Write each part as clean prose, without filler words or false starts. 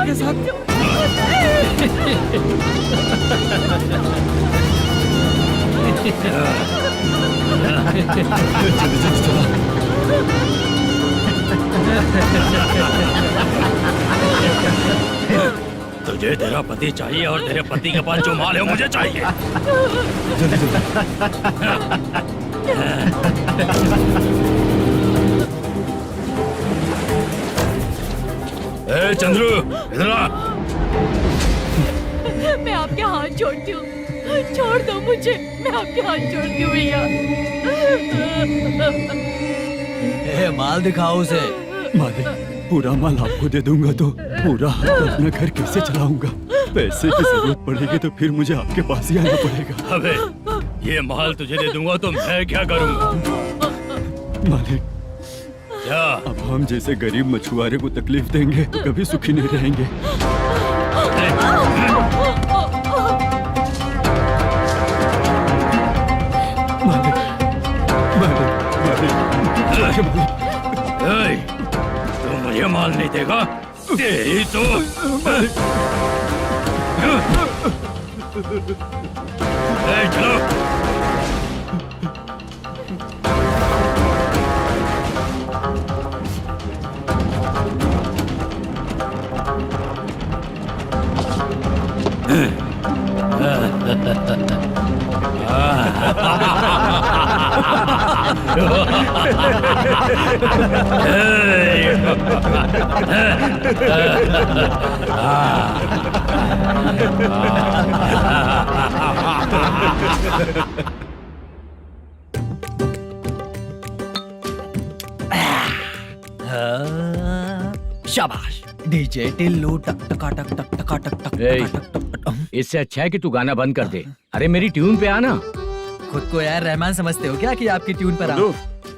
के साथ। जल्दी जल्दी चलो। तुझे तेरा पति चाहिए और तेरे पति के पास जो माल है मुझे चाहिए। जल्दी जल्दी। ए चंद्रू, इधर आ। मैं आपके हाथ जोड़ती हूँ, छोड़ दो मुझे, मैं आपके हाथ जोड़ती हूँ भैया। माल दिखाओ उसे। मालिक, पूरा माल आपको दे दूंगा तो पूरा अपना घर कैसे चलाऊंगा? पैसे की जरूरत पड़ेगी तो फिर मुझे आपके पास ही आना पड़ेगा। अबे, ये माल तुझे दे दूंगा तो मैं क्या करूंगा? मालिक, क्या? अब हम जैसे गरीब मछुआरे को तकलीफ देंगे तो कभी सुखी नहीं रहेंगे। मालिक, मालिक, मालिक, तू मुझे माल नहीं देगा? तेरी तो चलो। शाबाश डीजे टिल्लू टक टका टक टक टका टक टक ए, टक टक टक। इससे अच्छा है कि तू गाना बंद कर दे। अरे मेरी ट्यून पे आना। खुद को यार रहमान समझते हो क्या कि आपकी ट्यून पर दो।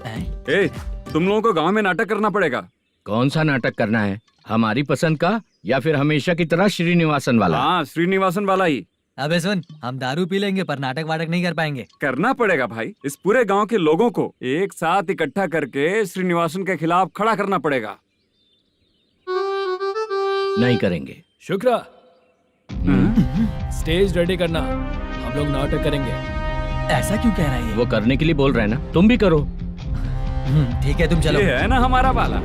हैं? ए, तुम लोगों को गांव में नाटक करना पड़ेगा। कौन सा नाटक करना है? हमारी पसंद का या फिर हमेशा की तरह श्रीनिवासन वाला? हाँ, श्रीनिवासन वाला ही अबे सुन, हम दारू पी लेंगे पर नाटक वाटक नहीं कर पाएंगे। करना पड़ेगा भाई। इस पूरे गांव के लोगों को एक साथ इकट्ठा करके श्रीनिवासन के खिलाफ खड़ा करना पड़ेगा। नहीं करेंगे। शुक्रा, स्टेज रेडी करना, हम लोग नाटक करेंगे। ऐसा क्यों कह रहा है ये? वो करने के लिए बोल रहे हैं ना, तुम भी करो। ठीक है तुम चलो। ये है ना हमारा वाला।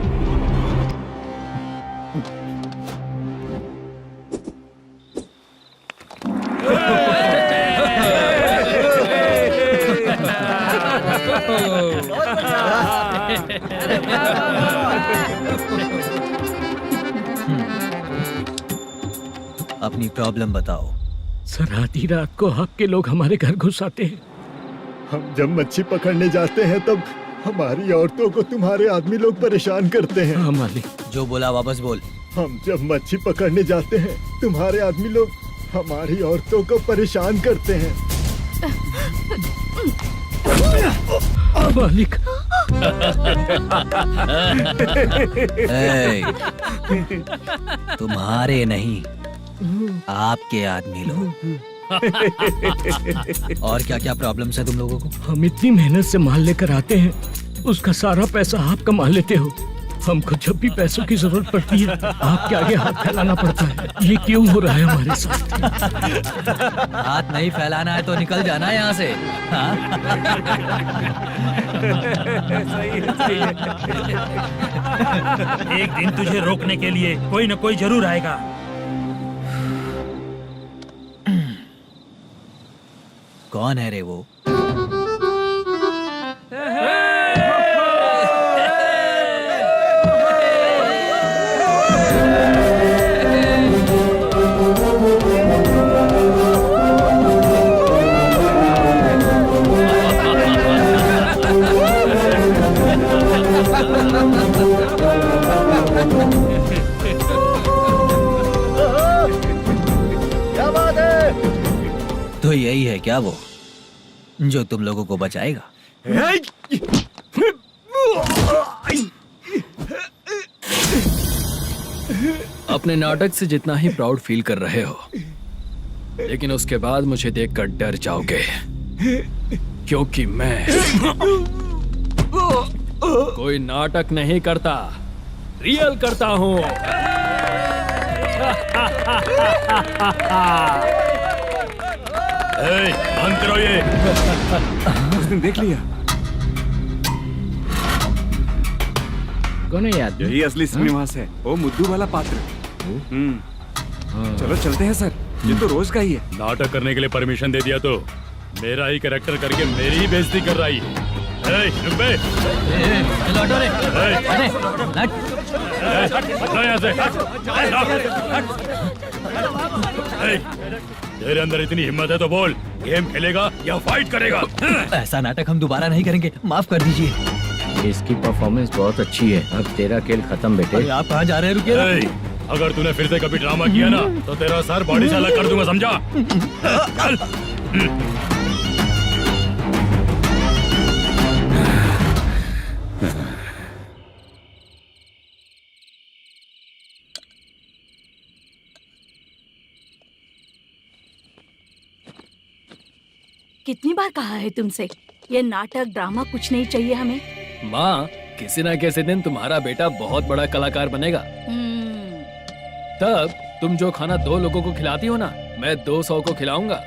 अपनी प्रॉब्लम बताओ। सर, आधी रात को आपके लोग हमारे घर घुस आते हैं। हम जब मच्छी पकड़ने जाते हैं तब हमारी औरतों को तुम्हारे आदमी लोग परेशान करते हैं। हाँ मालिक। जो बोला वापस बोल। हम जब मच्छी पकड़ने जाते हैं तुम्हारे आदमी लोग हमारी औरतों को परेशान करते हैं। मालिक। तुम्हारे नहीं, आपके आदमी लोग। और क्या क्या प्रॉब्लम्स है तुम लोगों को? हम इतनी मेहनत से माल लेकर आते हैं, उसका सारा पैसा आप कमा लेते हो। हमको जब भी पैसों की जरूरत पड़ती है आपके आगे हाथ फैलाना पड़ता है। ये क्यों हो रहा है हमारे साथ? हाथ नहीं फैलाना है तो निकल जाना यहाँ से। हाँ? एक दिन तुझे रोकने के लिए कोई न कोई जरूर आएगा। कौन है रे वो? क्या बात है? तो यही है क्या वो जो तुम लोगों को बचाएगा? अपने नाटक से जितना ही प्राउड फील कर रहे हो, लेकिन उसके बाद मुझे देखकर डर जाओगे, क्योंकि मैं कोई नाटक नहीं करता, रियल करता हूँ। बंद करो ये। उसने देख लिया। कौन है याद? यही असली श्रीनिवास है, वो मुद्दू वाला पात्र। चलो चलते हैं सर, ये तो रोज का ही है। नाटक करने के लिए परमिशन दे दिया तो मेरा ही कैरेक्टर करके मेरी ही बेइज्जती कर रही है। रुक बे। लौटो रे। अरे हटो यहाँ से। तेरे अंदर इतनी हिम्मत है तो बोल, गेम खेलेगा या फाइट करेगा? ऐसा नाटक हम दोबारा नहीं करेंगे, माफ कर दीजिए। इसकी परफॉर्मेंस बहुत अच्छी है। अब तेरा खेल खत्म बेटे। अरे आप कहाँ जा रहे हैं? रुकिए ना। अगर तूने फिर से कभी ड्रामा किया ना तो तेरा सर बॉडी से अलग कर दूंगा, समझा? चल। कितनी बार कहा है तुमसे, ये नाटक ड्रामा कुछ नहीं चाहिए हमें। माँ, किसी ना किसी दिन तुम्हारा बेटा बहुत बड़ा कलाकार बनेगा। तब तुम जो खाना 2 लोगों को खिलाती हो ना, मैं 200 को खिलाऊंगा।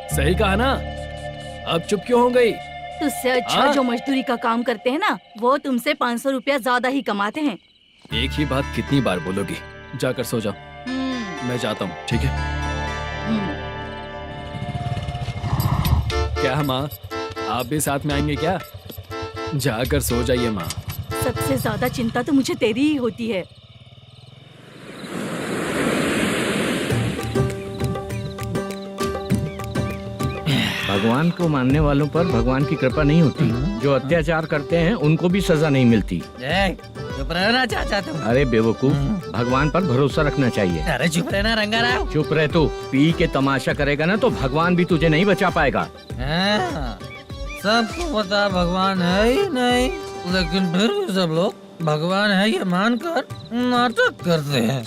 सही कहा ना? अब चुप क्यों हो गई? तुझसे अच्छा जो मजदूरी का काम करते हैं ना, वो तुमसे 500 रुपया ज्यादा ही कमाते हैं। एक ही बात कितनी बार बोलोगी? जाकर सो जाओ। मैं जाता हूँ, ठीक है? क्या माँ, आप भी साथ में आएंगे क्या? जाकर सो जाइए माँ। सबसे ज्यादा चिंता तो मुझे तेरी ही होती है। भगवान को मानने वालों पर भगवान की कृपा नहीं होती। जो अत्याचार करते हैं उनको भी सजा नहीं मिलती। चुप रहना चाचा तुम। अरे बेवकूफ, भगवान पर भरोसा रखना चाहिए। अरे चुप रहना रंगा रहा। चुप रह तू। पी के तमाशा करेगा ना तो भगवान भी तुझे नहीं बचा पाएगा। सबको पता भगवान है ही नहीं, लेकिन फिर भी सब लोग भगवान है ये मानकर नाटक करते हैं।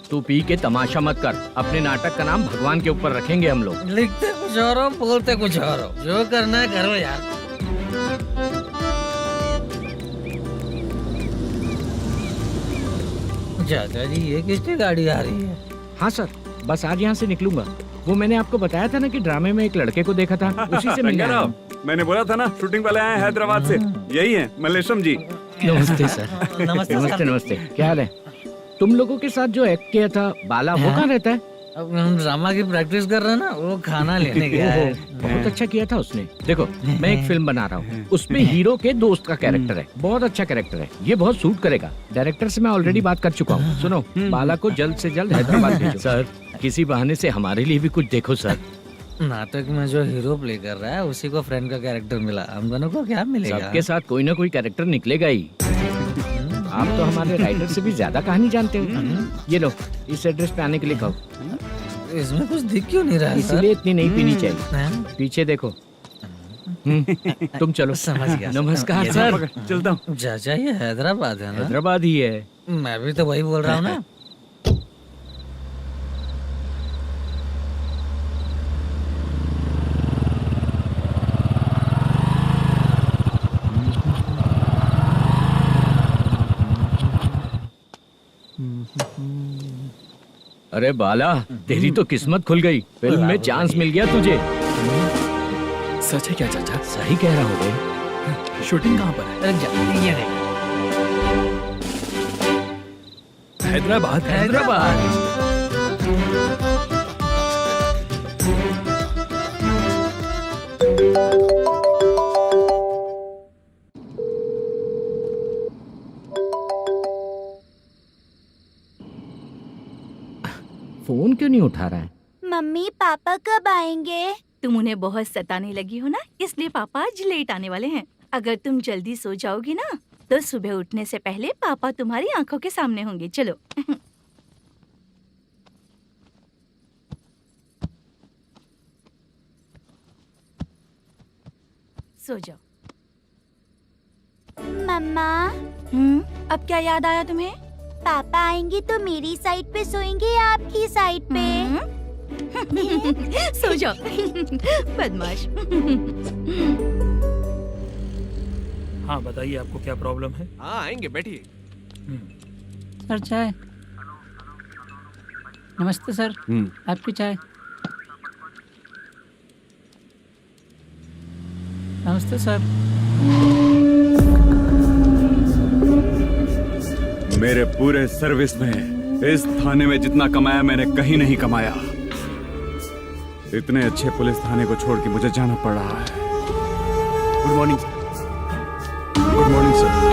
तू पी के तमाशा मत कर। अपने नाटक का नाम भगवान के ऊपर रखेंगे हम लोग। लिखते कुछ और हो, बोलते कुछ और हो। जो करना है करो यार। चाचा जी, ये किसकी गाड़ी आ रही है? हाँ सर, बस आज यहाँ से निकलूंगा। वो मैंने आपको बताया था ना कि ड्रामे में एक लड़के को देखा था, उसी से मिलने आया हूँ। मैंने बोला था ना, शूटिंग वाले आए हैं हैदराबाद से। यही है मल्लेशम जी। नमस्ते सर। नमस्ते नमस्ते। क्या हाल है? तुम लोगों के साथ जो एक्ट किया था बाला, वो कहाँ रहता है? अब हम ड्रामा की प्रैक्टिस कर रहे हैं ना, वो खाना लेने गया है। बहुत अच्छा किया था उसने। देखो, मैं एक फिल्म बना रहा हूँ, उसमें हीरो के दोस्त का कैरेक्टर है। बहुत अच्छा कैरेक्टर है, ये बहुत सूट करेगा। डायरेक्टर से मैं ऑलरेडी बात कर चुका हूँ। सुनो, बाला को जल्द से जल्द हैदराबाद भेजो। सर, किसी बहाने से हमारे लिए भी कुछ देखो सर। नाटक में जो हीरो प्ले कर रहा है उसी को फ्रेंड का कैरेक्टर मिला, हम दोनों को क्या मिलेगा? सबके साथ कोई ना कोई कैरेक्टर निकलेगा ही। आप तो हमारे राइटर से भी ज्यादा कहानी जानते हो। ये लो, इस एड्रेस पे आने के लिए कहो। इसमें कुछ दिख क्यों नहीं रहा? इसलिए इतनी नहीं पीनी चाहिए। पीछे देखो। तुम चलो। समझ गया। नमस्कार सर। चलता हूँ। चाचा, ये हैदराबाद है ना? हैदराबाद ही है। मैं भी तो वही बोल रहा हूँ ना। अरे बाला, तेरी तो किस्मत खुल गई। फिल्म में चांस मिल गया तुझे। सच है क्या चाचा? सही कह रहा हो बे। शूटिंग कहाँ पर है? ये देख। हैदराबाद। हैदराबाद। फोन क्यों नहीं उठा रहा है? मम्मी पापा कब आएंगे? तुम उन्हें बहुत सताने लगी हो ना, इसलिए पापा आज लेट आने वाले हैं। अगर तुम जल्दी सो जाओगी ना तो सुबह उठने से पहले पापा तुम्हारी आंखों के सामने होंगे। चलो। सो जाओ। मम्मा, अब क्या याद आया तुम्हें? पापा आएंगे तो मेरी साइड पे सोएंगे या आपकी साइड पे? सो जाओ। बदमाश। हाँ बताइए, आपको क्या प्रॉब्लम है? हाँ आएंगे, बैठिए। सर चाय। नमस्ते सर, आपकी चाय। नमस्ते सर। मेरे पूरे सर्विस में इस थाने में जितना कमाया मैंने कहीं नहीं कमाया। इतने अच्छे पुलिस थाने को छोड़ के मुझे जाना पड़ रहा है। Good morning sir. Good morning sir.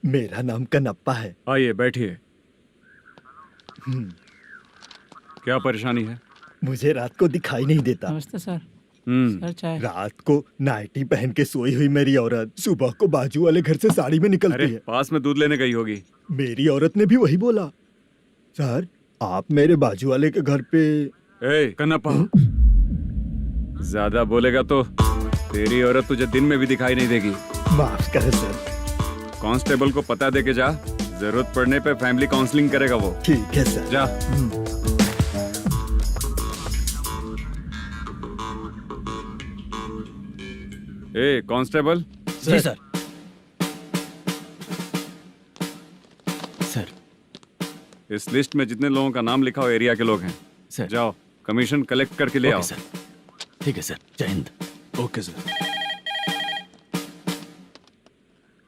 मेरा नाम कनप्पा है। आइए बैठिए। क्या परेशानी है? मुझे रात को दिखाई नहीं देता। नमस्ते सर। हम्म, सर चाय। रात को नाइटी पहन के सोई हुई मेरी औरत सुबह को बाजू वाले घर से साड़ी में निकलती अरे है। पास में दूध लेने गई होगी। मेरी औरत ने भी वही बोला। सर, आप मेरे बाजू वाले के घर पे। ए कन्नप्पा, ज्यादा बोलेगा तो तेरी औरत तुझे दिन में भी दिखाई नहीं देगी। माफ करें सर। कांस्टेबल को पता दे के जा, जरूरत पड़ने पे फैमिली काउंसलिंग करेगा वो। ठीक है सर। जा। ए कांस्टेबल। जी सर। सर, इस लिस्ट में जितने लोगों का नाम लिखा हो एरिया के लोग हैं, सर। जाओ कमीशन कलेक्ट करके ले आओ। Okay sir. ठीक है सर। जय हिंद। Okay sir.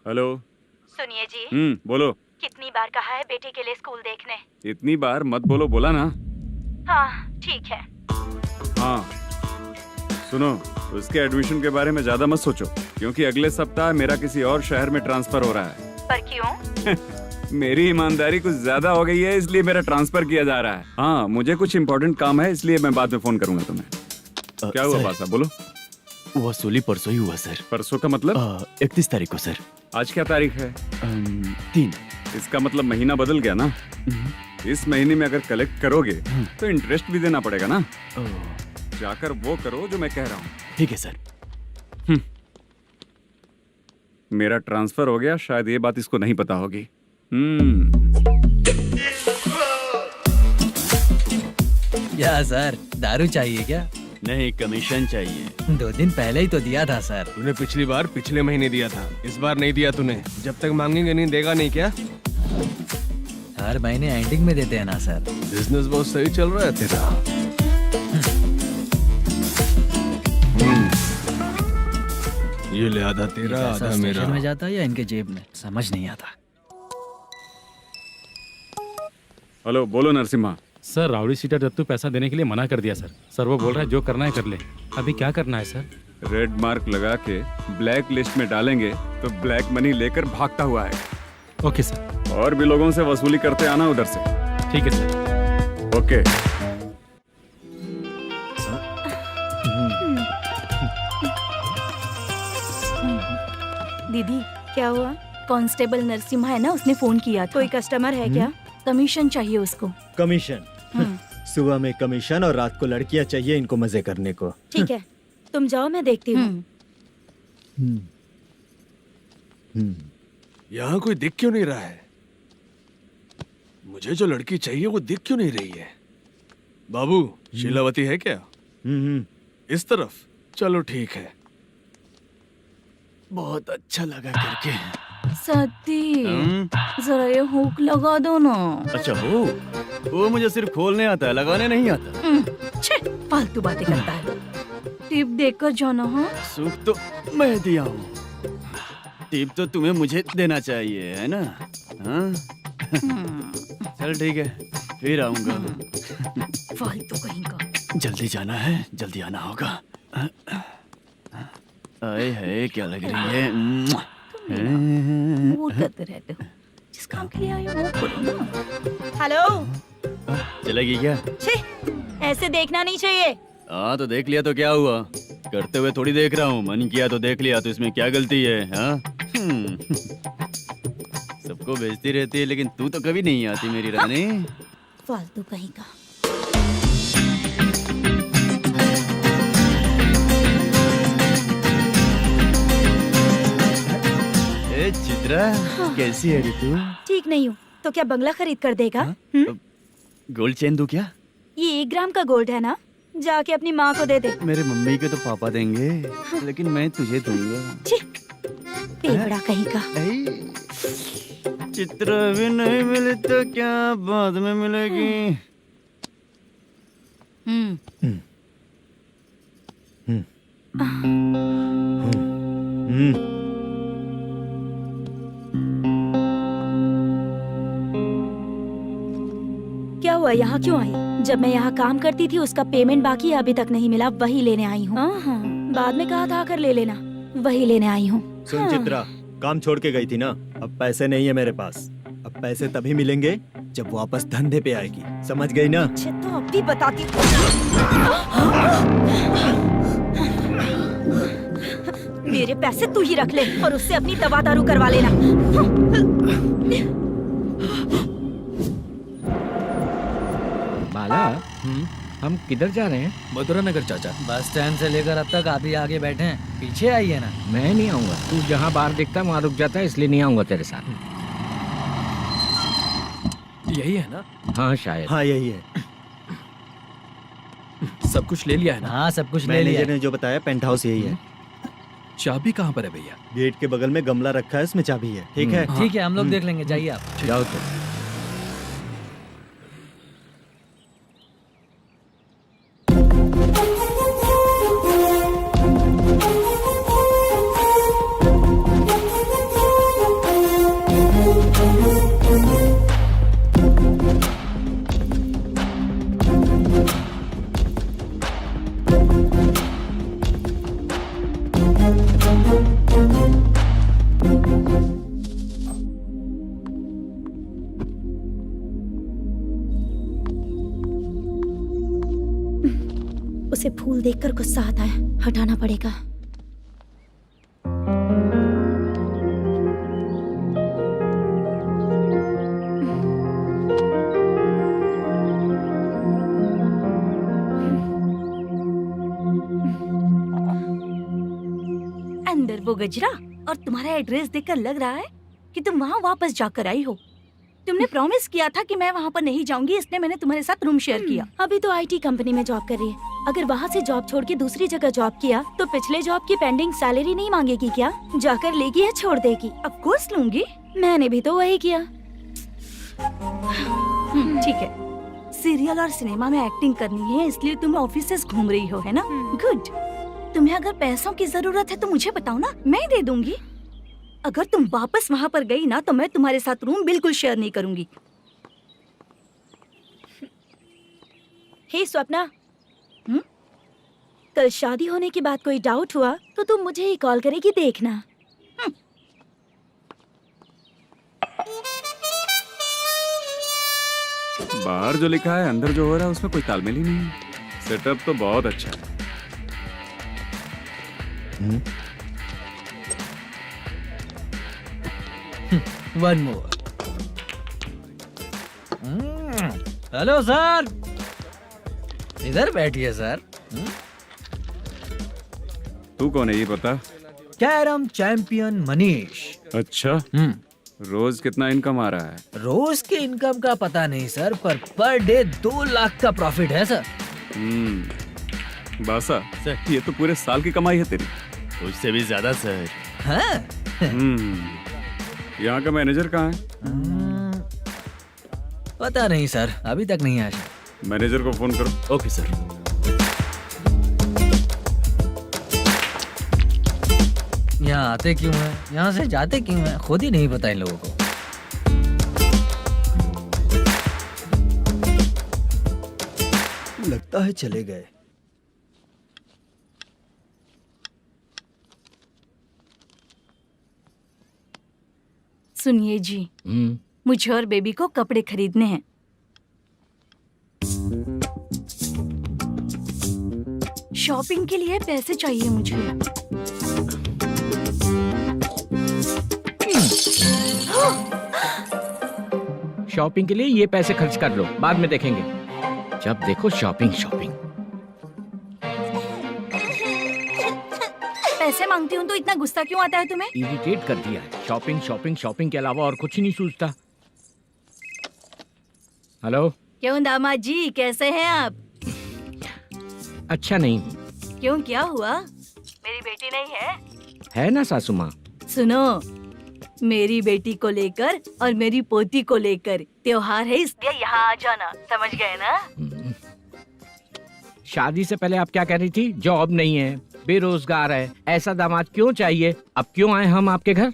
हेलो। सुनिए जी, बोलो। कितनी बार कहा है बेटे के लिए स्कूल देखने? इतनी बार मत बोलो, बोला ना। हाँ ठीक है। हाँ सुनो, उसके एडमिशन के बारे में ज्यादा मत सोचो, क्योंकि अगले सप्ताह मेरा किसी और शहर में ट्रांसफर हो रहा है। पर क्यों? मेरी ईमानदारी कुछ ज्यादा हो गई है, इसलिए मेरा ट्रांसफर किया जा रहा है। हाँ मुझे कुछ इम्पोर्टेंट काम है, इसलिए मैं बाद में फोन करूंगा तुम्हें। क्या हुआ सर, बासा, बोलो। वसूली परसों ही हुआ सर। परसों का मतलब? 31 तारीख को सर। आज क्या तारीख है? 3। इसका मतलब महीना बदल गया ना। इस महीने में अगर कलेक्ट करोगे तो इंटरेस्ट भी देना पड़ेगा ना। जाकर वो करो जो मैं कह रहा हूँ। ठीक है सर। मेरा ट्रांसफर हो गया, शायद ये बात इसको नहीं पता होगी। क्या सर, दारू चाहिए क्या? नहीं, कमीशन चाहिए। 2 दिन पहले ही तो दिया था सर। तूने पिछली बार पिछले महीने दिया था, इस बार नहीं दिया तूने। जब तक मांगेंगे नहीं देगा नहीं क्या? हर महीने एंडिंग में देते हैं ना सर। बिजनेस बहुत सही चल रहा है तेरा। ये ले आधा तेरा, आधा मेरा। में जाता है या इनके जेब में, समझ नहीं आता। हेलो, बोलो Narasimha. Sir rowdy seater Dattu पैसा देने के लिए मना कर दिया सर। सर वो बोल रहा है जो करना है कर ले। अभी क्या करना है सर? रेड मार्क लगा के ब्लैक लिस्ट में डालेंगे तो ब्लैक मनी लेकर भागता हुआ है। Okay sir. और भी लोगों से वसूली करते आना उधर से। ठीक है सर। ओके। दीदी क्या हुआ? कांस्टेबल नरसिम्हा है ना, उसने फोन किया था। कोई कस्टमर है क्या? कमीशन चाहिए उसको। कमीशन? सुबह में कमीशन और रात को लड़कियां चाहिए इनको मजे करने को। ठीक है, तुम जाओ, मैं देखती हूँ। यहाँ कोई दिख क्यों नहीं रहा है? मुझे जो लड़की चाहिए वो दिख क्यों नहीं रही है? बाबू, शीलावती है क्या? इस तरफ? चलो ठीक है। बहुत अच्छा लगा करके। सती, जरा ये हुक लगा दो ना। अच्छा वो मुझे सिर्फ खोलने आता है, लगाने नहीं आता। छे, फालतू बातें करता है। टिप देकर जाना। हाँ, सुख तो मैं दिया हूँ, टिप तो तुम्हें मुझे देना चाहिए, है ना? हाँ? चल ठीक है, फिर आऊंगा। फालतू कहीं का। जल्दी जाना है, जल्दी आना होगा। आए है, क्या लग रही है? वो करते रहते हो, जिस काम के लिए आए हो वो करो ना। हेलो, चलेगी क्या? छे, ऐसे देखना नहीं चाहिए। हाँ तो देख लिया तो क्या हुआ? करते हुए थोड़ी देख रहा हूँ, मन किया तो देख लिया, तो इसमें क्या गलती है? हाँ? सबको बेचती रहती है, लेकिन तू तो कभी नहीं आती मेरी रानी। फालतू कहीं का। ए चित्रा, कैसी है रे तू? ठीक नहीं हूँ तो क्या बंगला खरीद कर देगा? गोल्ड चेन दूं क्या? ये 1 ग्राम का गोल्ड है ना, जाके अपनी माँ को दे दे। मेरे मम्मी के तो पापा देंगे, लेकिन मैं तुझे दूंगा। छी, बेवड़ा कहीं का। चित्र भी नहीं मिली तो क्या बाद में मिलेगी। क्या हुआ, यहाँ क्यों आई? जब मैं यहाँ काम करती थी उसका पेमेंट बाकी अभी तक नहीं मिला, वही लेने आई हूँ। बाद में कहा था आकर ले लेना, वही लेने आई हूँ। सुन चित्रा, काम छोड़ के गई थी ना, अब पैसे नहीं है मेरे पास। अब पैसे तभी मिलेंगे जब वापस धंधे पे आएगी, समझ गई ना? अच्छा तो अब भी बताती हूँ। मेरे पैसे तू ही रख ले और उससे अपनी दवा दारू करवा लेना। बाला, हम किधर जा रहे हैं? मथुरा नगर चाचा। बस स्टैंड से लेकर अब तक आप ही आगे बैठे हैं, पीछे आइए ना। मैं नहीं आऊंगा, तू जहाँ बाहर दिखता वहाँ रुक जाता है, इसलिए नहीं आऊंगा तेरे साथ। यही है ना? हाँ शायद। हाँ यही है। सब कुछ ले लिया है ना? हाँ सब कुछ ले लिया। मैनेजर ने जो बताया पेंट हाउस यही है। चाबी कहाँ पर है भैया? गेट के बगल में गमला रखा है, इसमें चाबी है। ठीक है? ठीक है, हम लोग देख लेंगे, जाइए आप। जाओ तो। उसे फूल देखकर गुस्सा आता है, हटाना पड़ेगा। अंदर वो गजरा और तुम्हारा एड्रेस देखकर लग रहा है कि तुम वहाँ वापस जाकर आई हो। तुमने प्रॉमिस किया था कि मैं वहाँ पर नहीं जाऊंगी, इसलिए मैंने तुम्हारे साथ रूम शेयर किया। अभी तो आईटी कंपनी में जॉब कर रही है। अगर वहाँ से जॉब छोड़ के दूसरी जगह जॉब किया तो पिछले जॉब की पेंडिंग सैलरी नहीं मांगेगी क्या? जाकर लेगी या छोड़ देगी? ऑफ कोर्स लूंगी। मैंने भी तो वही किया। ठीक है, सीरियल और सिनेमा में एक्टिंग करनी है, इसलिए तुम ऑफिसेस घूम रही हो, है ना? गुड। तुम्हें अगर पैसों की जरूरत है तो मुझे बताओ ना, मैं दे दूंगी। अगर तुम वापस वहाँ पर गई ना तो मैं तुम्हारे साथ रूम बिल्कुल शेयर नहीं करूंगी। हे स्वप्ना, कल शादी होने की बात कोई डाउट हुआ तो तुम मुझे ही कॉल करेगी, देखना। बाहर जो लिखा है अंदर जो हो रहा है उसमें कोई तालमेल ही नहीं है। सेटअप तो बहुत अच्छा है। One more. हेलो सर, इधर बैठिए सर। तू कौन है ये बता? Carrom champion Manish. अच्छा, रोज कितना इनकम आ रहा है? रोज के इनकम का पता नहीं सर, पर डे 2 लाख का प्रॉफिट है सर। बासा सर, ये तो पूरे साल की कमाई है तेरी। उससे भी ज्यादा सर। हाँ? यहाँ का मैनेजर कहाँ है? पता नहीं सर, अभी तक नहीं आया। मैनेजर को फोन करो। Okay sir. यहाँ आते क्यों हैं, यहाँ से जाते क्यों हैं, खुद ही नहीं पता इन लोगों को। लगता है चले गए। सुनिए जी, मुझे और बेबी को कपड़े खरीदने हैं। शॉपिंग के लिए पैसे चाहिए मुझे। शॉपिंग के लिए ये पैसे खर्च कर लो, बाद में देखेंगे। जब देखो शॉपिंग शॉपिंग। पैसे मांगती हूँ तो इतना गुस्सा क्यों आता है तुम्हें? इरिटेट कर दिया है। शॉपिंग शॉपिंग शॉपिंग के अलावा और कुछ नहीं सूझता। हेलो, क्यों दामाद जी, कैसे हैं आप? अच्छा नहीं हूँ। क्यों, क्या हुआ? मेरी बेटी नहीं है? है ना सासू माँ? सुनो, मेरी बेटी को लेकर और मेरी पोती को लेकर त्योहार है, इसलिए यहाँ आ जाना, समझ गए ना? शादी से पहले आप क्या कह रही थी? जॉब नहीं है, बेरोजगार है, ऐसा दामाद क्यों चाहिए? अब क्यों आए हम आपके घर?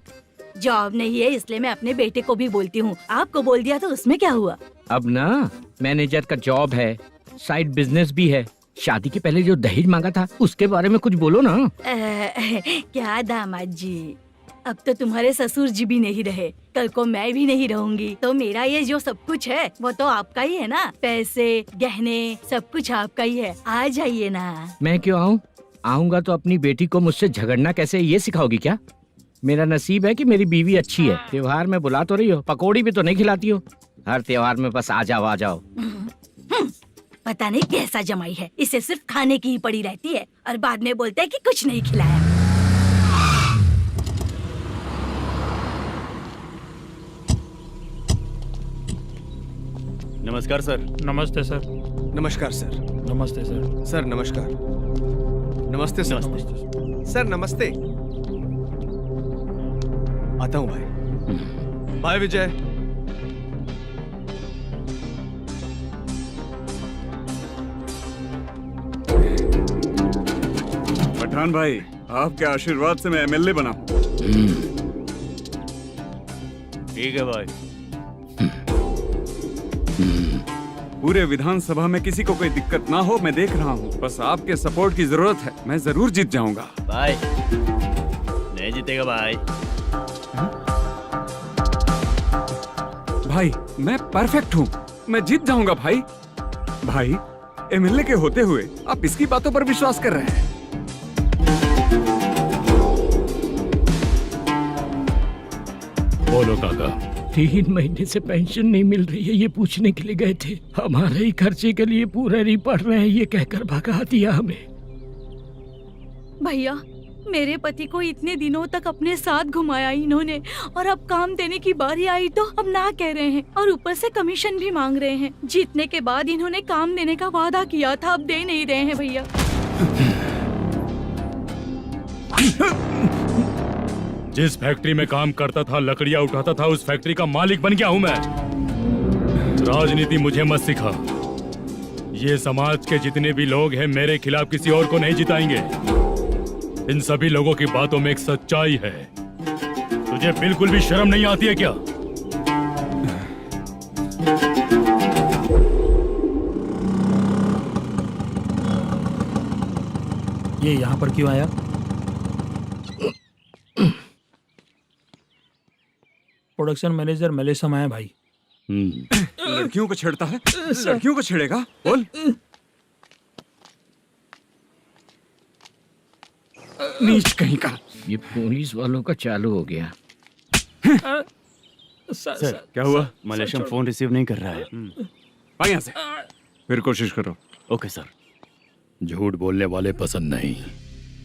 जॉब नहीं है इसलिए मैं अपने बेटे को भी बोलती हूँ, आपको बोल दिया तो उसमें क्या हुआ? अब ना मैनेजर का जॉब है, साइड बिजनेस भी है। शादी के पहले जो दहेज मांगा था उसके बारे में कुछ बोलो ना। क्या दामाद जी, अब तो तुम्हारे ससुर जी भी नहीं रहे, कल को मैं भी नहीं रहूंगी, तो मेरा ये जो सब कुछ है वो तो आपका ही है ना। पैसे, गहने, सब कुछ आपका ही है, आ जाइए ना। मैं क्यों आऊँ? आऊंगा तो अपनी बेटी को मुझसे झगड़ना कैसे ये सिखाओगी क्या? मेरा नसीब है कि मेरी बीवी अच्छी है। त्योहार में बुला तो रही हो, पकौड़ी भी तो नहीं खिलाती हो। हर त्योहार में बस आ जाओ आ जाओ। पता नहीं कैसा जमाई है, इसे सिर्फ खाने की ही पड़ी रहती है और बाद में बोलते है कि कुछ नहीं खिलाया। नमस्कार सर। नमस्ते सर। नमस्कार सर। नमस्ते सर। सर नमस्कार। नमस्ते सर। नमस्ते। सर नमस्ते। आता हूँ भाई। बाय विजय। पठान भाई, आपके आशीर्वाद से मैं एमएलए बना हूँ। ठीक है भाई। पूरे विधानसभा में किसी को कोई दिक्कत ना हो, मैं देख रहा हूँ। बस आपके सपोर्ट की जरूरत है, मैं जरूर जीत जाऊंगा। भाई नहीं जीतेगा भाई। भाई मैं परफेक्ट हूँ, मैं जीत जाऊंगा भाई। भाई एमएलए के होते हुए आप इसकी बातों पर विश्वास कर रहे हैं? बोलो काका। 3 महीने से पेंशन नहीं मिल रही है, ये पूछने के लिए गए थे। हमारे ही खर्चे के लिए पूरा नहीं पड़ रहे हैं, ये कहकर भगा दिया हमें। भैया, मेरे पति को इतने दिनों तक अपने साथ घुमाया इन्होंने, और अब काम देने की बारी आई तो अब ना कह रहे हैं, और ऊपर से कमीशन भी मांग रहे हैं। जीतने के बाद इन्होंने काम देने का वादा किया था, अब दे नहीं रहे हैं भैया। जिस फैक्ट्री में काम करता था, लकड़ियां उठाता था, उस फैक्ट्री का मालिक बन गया हूं मैं। राजनीति मुझे मत सिखा। ये समाज के जितने भी लोग हैं मेरे खिलाफ किसी और को नहीं जिताएंगे। इन सभी लोगों की बातों में एक सच्चाई है। तुझे बिल्कुल भी शर्म नहीं आती है क्या? ये यहाँ पर क्यों आया? प्रोडक्शन मैनेजर मलेशम आया भाई। लड़कियों को छेड़ता है, लड़कियों को छेड़ेगा? बोल। नीच कहीं का। ये पुलिस वालों का चालू हो गया। सर क्या हुआ? मलेशियन फोन रिसीव नहीं कर रहा है। भाई यहाँ से फिर कोशिश करो। Okay sir. झूठ बोलने वाले पसंद नहीं,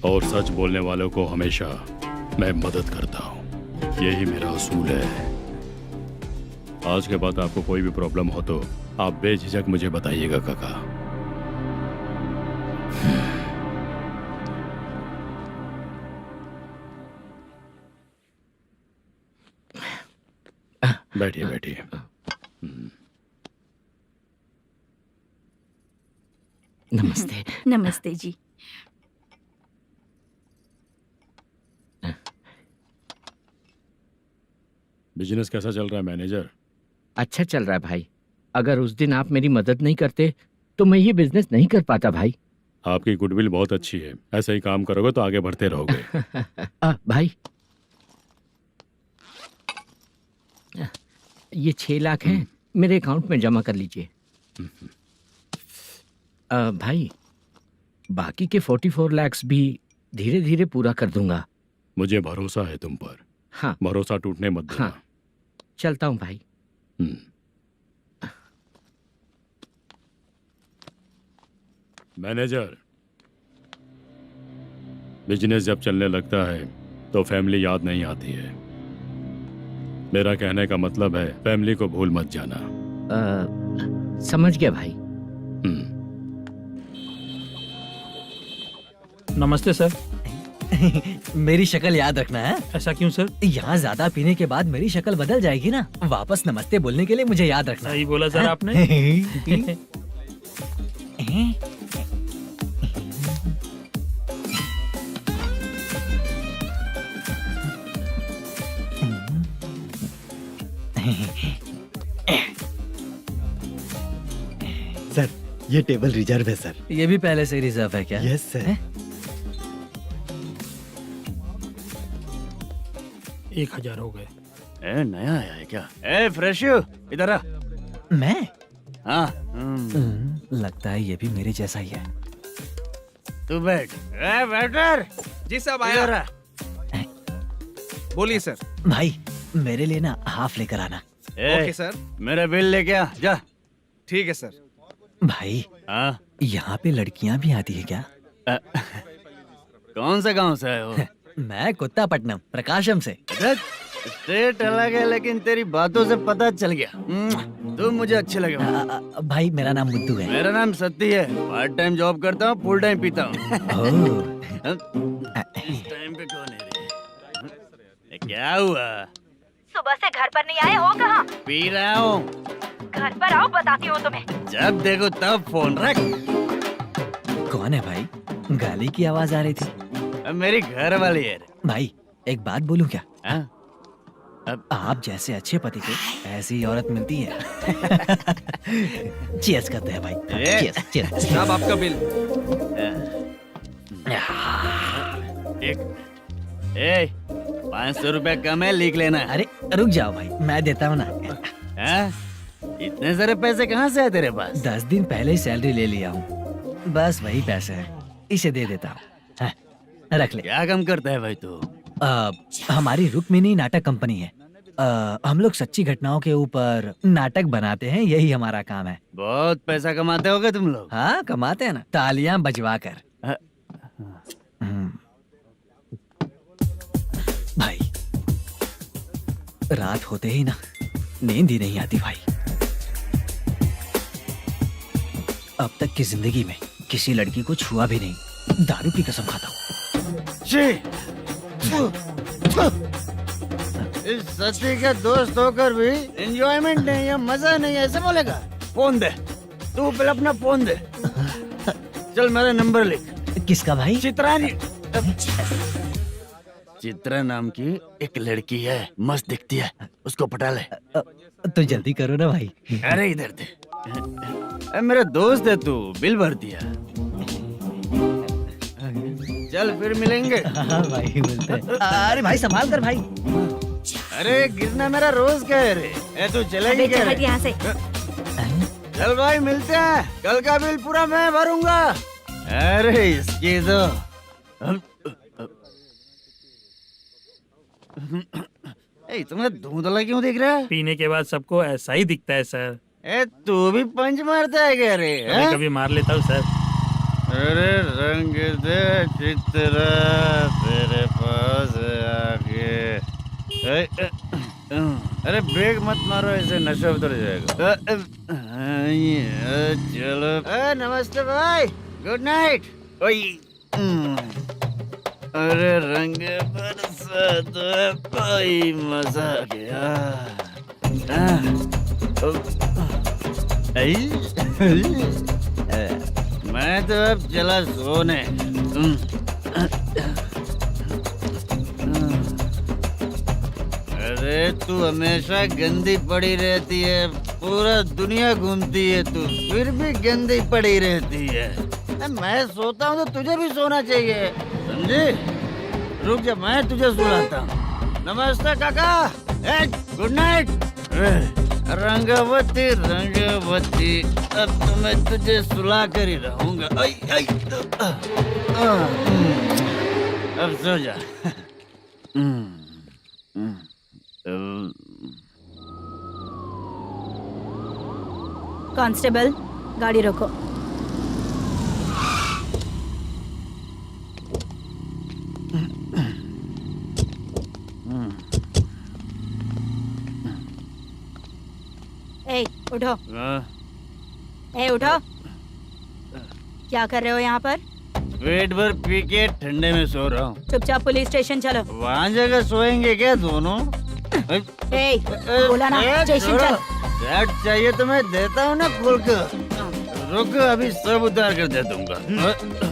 और सच बोलने वालों को हमेशा मैं मदद करता हूँ। यही मेरा असूल है। आज के बाद आपको कोई भी प्रॉब्लम हो तो आप बेझिझक मुझे बताइएगा काका। बैठिए बैठिए। नमस्ते। नमस्ते जी। बिजनेस कैसा चल रहा है मैनेजर? अच्छा चल रहा है भाई। अगर उस दिन आप मेरी मदद नहीं करते तो मैं ये बिजनेस नहीं कर पाता भाई। आपकी गुडविल बहुत अच्छी है, ऐसा ही काम करोगे तो आगे बढ़ते रहोगे। भाई ये 6 लाख हैं, मेरे अकाउंट में जमा कर लीजिए। भाई बाकी के 44 लाख भी धीरे धीरे पूरा कर दूंगा। मुझे भरोसा है तुम पर। हाँ भरोसा टूटने मत देना। हाँ चलता हूँ भाई। मैनेजर, बिजनेस जब चलने लगता है तो फैमिली याद नहीं आती है। मेरा कहने का मतलब है फैमिली को भूल मत जाना। समझ गया भाई। नमस्ते सर। मेरी शक्ल याद रखना है। ऐसा क्यों सर? यहाँ ज्यादा पीने के बाद मेरी शक्ल बदल जाएगी ना, वापस नमस्ते बोलने के लिए मुझे याद रखना। सही बोला सर आपने। सर ये टेबल रिजर्व है सर। ये भी पहले से रिजर्व है क्या? Yes sir. 1000 हो गए। ए नया आया है क्या? ए फ्रेश इधर आ। मैं? हाँ लगता है ये भी मेरे जैसा ही है। तू बैठ। ए वेटर। जी साहब इधर आ। बोलिए सर। भाई मेरे लिए ना हाफ लेकर आना। ए, सर। मेरा बिल लेके आ जा। ठीक है सर। भाई हाँ यहाँ पे लड़कियाँ भी आती है क्या? कौन सा गांव से है वो? मैं कुत्तापट्टनम प्रकाशम से। स्टेट अलग है लेकिन तेरी बातों से पता चल गया। तुम मुझे अच्छे लगे। भाई मेरा नाम बुद्धू है। मेरा नाम सत्ती है। पार्ट टाइम जॉब करता हूँ, फुल टाइम पीता हूँ। इस टाइम पे कौन है रे? क्या हुआ? सुबह से घर पर नहीं आए हो? कहाँ? पी रहा हूँ। घर पर आओ, बताती हूँ तुम्हें। जब देखो तब फोन रख। कौन है भाई? गाली की आवाज आ रही थी। अब मेरी घर वाली है। भाई एक बात बोलूं क्या? अब आप जैसे अच्छे पति को ऐसी औरत मिलती है। चीयर्स करते हैं भाई। Cheers cheers. साहब आपका बिल। एक 500 रुपया कम है, लिख लेना। अरे रुक जाओ भाई, मैं देता हूँ ना। इतने सारे पैसे कहाँ से है तेरे पास? 10 दिन पहले ही सैलरी ले लिया हूँ, बस वही पैसे हैं, इसे दे देता हूँ। रख ले। क्या काम करता है भाई तू? हमारी रुक्मिनी नाटक कंपनी है। हम लोग सच्ची घटनाओं के ऊपर नाटक बनाते हैं, यही हमारा काम है। बहुत पैसा कमाते होगे तुम लोग। हाँ कमाते हैं ना, तालियां बजवा कर। भाई रात होते ही ना नींद ही नहीं आती भाई। अब तक की जिंदगी में किसी लड़की को छुआ भी नहीं, दारू की कसम खाता हूँ। इस सच्ची का दोस्त होकर भी एंजॉयमेंट नहीं है, मजा नहीं है, ऐसे बोलेगा? फोन दे, तू पहले अपना फोन दे। चल मेरा नंबर लिख। किसका भाई? चित्रानी। चित्रा नाम की एक लड़की है, मस्त दिखती है, उसको पटा ले। तो जल्दी करो ना भाई। अरे इधर दे। मेरा दोस्त है तू, बिल भर दिया। चल फिर मिलेंगे। हाँ भाई मिलते हैं। अरे भाई संभाल कर भाई। अरे गिरना मेरा रोज का है रे। तू चलेगी क्या रे? यहाँ से। चल भाई मिलते हैं, कल का बिल पूरा मैं भरूंगा। अरे इसकी तो तुम्हें धुंधला क्यों दिख रहा है? पीने के बाद सबको ऐसा ही दिखता है सर। तू भी पंच मारता है क्या रे? कभी कभी मार लेता हूँ सर। अरे रंग दे चित्रा तेरे पास आके। अरे ब्रेक मत मारो, ऐसे नशा उतर जाएगा। चलो। नमस्ते भाई, गुड नाइट। अरे रंग बरसात भाई, मजा आ गया। मैं तो अब चला सोने। अरे तू हमेशा गंदी पड़ी रहती है, पूरा दुनिया घूमती है तू, फिर भी गंदी पड़ी रहती है। मैं सोता हूँ तो तुझे भी सोना चाहिए, समझे? रुक जा, मैं तुझे सुलाता हूँ। नमस्ते काका, गुड नाइट। रंगवती रंगवती, अब तो मैं तुझे सुला कर ही रहूंगा। अब सो जा। कांस्टेबल, गाड़ी रोको। ए, उठो। ए, उठो। क्या कर रहे हो यहाँ पर? पेट भर पी के ठंडे में सो रहा हूँ। चुपचाप पुलिस स्टेशन चलो। वहाँ जगह सोएंगे क्या दोनों? ए, बोला ना, स्टेशन चल। शर्ट चाहिए तो मैं देता हूँ ना खोल कर। रुक, अभी सब उतार कर दे दूंगा।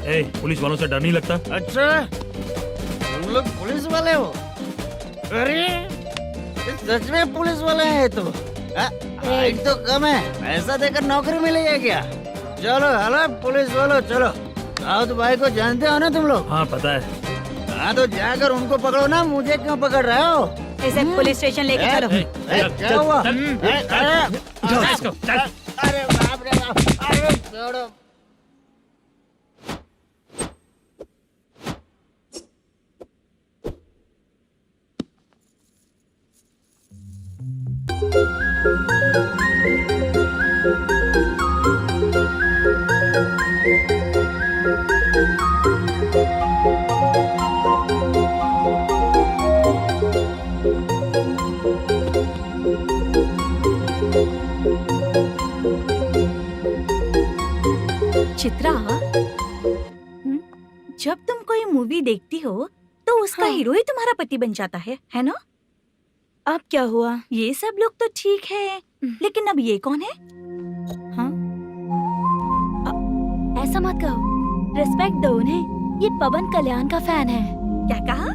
ए, पुलिस वालों से डर नहीं लगता? अच्छा, तुम लोग पुलिस वाले हो? अरे ये सच में पुलिस वाले हैं तो? हाइट तो कम है, पैसा देकर नौकरी मिलेगी क्या? चलो हेलो पुलिस वालों, चलो। दाऊद भाई को जानते हो ना तुम लोग? हाँ पता है। हाँ तो जाकर उनको पकड़ो ना, मुझे क्यों पकड़ रहे हो? इसे पुलिस स्टेशन लेके चलो। क्या हुआ? अरे बाप रे बाप, अरे छोड़ो। चित्रा, जब तुम कोई मूवी देखती हो तो उसका हाँ। हीरो ही तुम्हारा पति बन जाता है ना? अब क्या हुआ? ये सब लोग तो ठीक है, लेकिन अब ये कौन है? हाँ? ऐसा मत कहो, रिस्पेक्ट दो उन्हें। ये पवन कल्याण का फैन है। क्या कहा?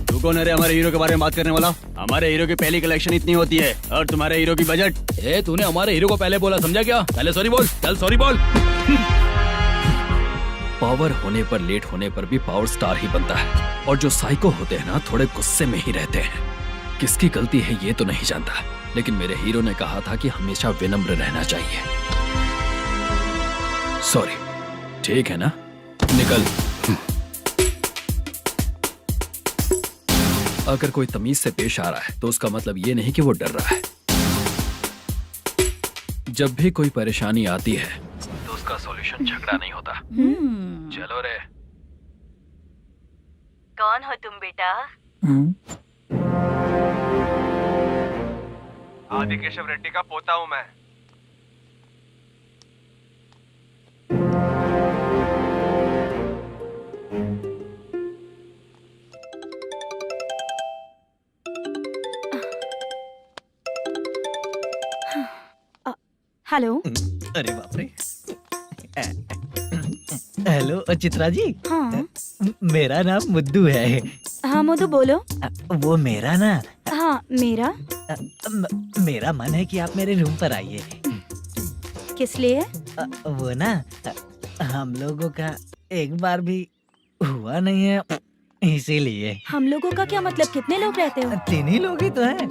तू कौन है रे हमारे हीरो के बारे में बात करने वाला? हमारे हीरो की पहली कलेक्शन इतनी होती है और तुम्हारे हीरो की बजट। ए तूने हमारे हीरो को पहले बोला, समझा क्या? पहले सॉरी बोल, चल सॉरी बोल। पावर होने पर, लेट होने पर भी पावर स्टार ही बनता है। और जो साइको होते हैं ना, थोड़े गुस्से में ही रहते हैं। किसकी गलती है ये तो नहीं जानता, लेकिन मेरे हीरो ने कहा था कि हमेशा विनम्र रहना चाहिए। सॉरी, ठीक है ना? निकल। अगर कोई तमीज से पेश आ रहा है तो उसका मतलब ये नहीं कि वो डर रहा है। जब भी कोई परेशानी आती है तो उसका सॉल्यूशन झगड़ा नहीं होता। चलो रे। कौन हो तुम बेटा? आदि केशव रेड्डी का पोता हूँ मैं। हेलो। अरे बाप रे। हेलो चित्रा जी। हाँ मेरा नाम मुद्दू है। हाँ मधु बोलो। वो मेरा ना, हाँ मेरा। मेरा मन है कि आप मेरे रूम पर आइए। किस लिए? वो ना, हम लोगों का एक बार भी हुआ नहीं है, इसीलिए। हम लोगों का क्या मतलब? कितने लोग रहते हो? 3 ही लोग ही तो हैं।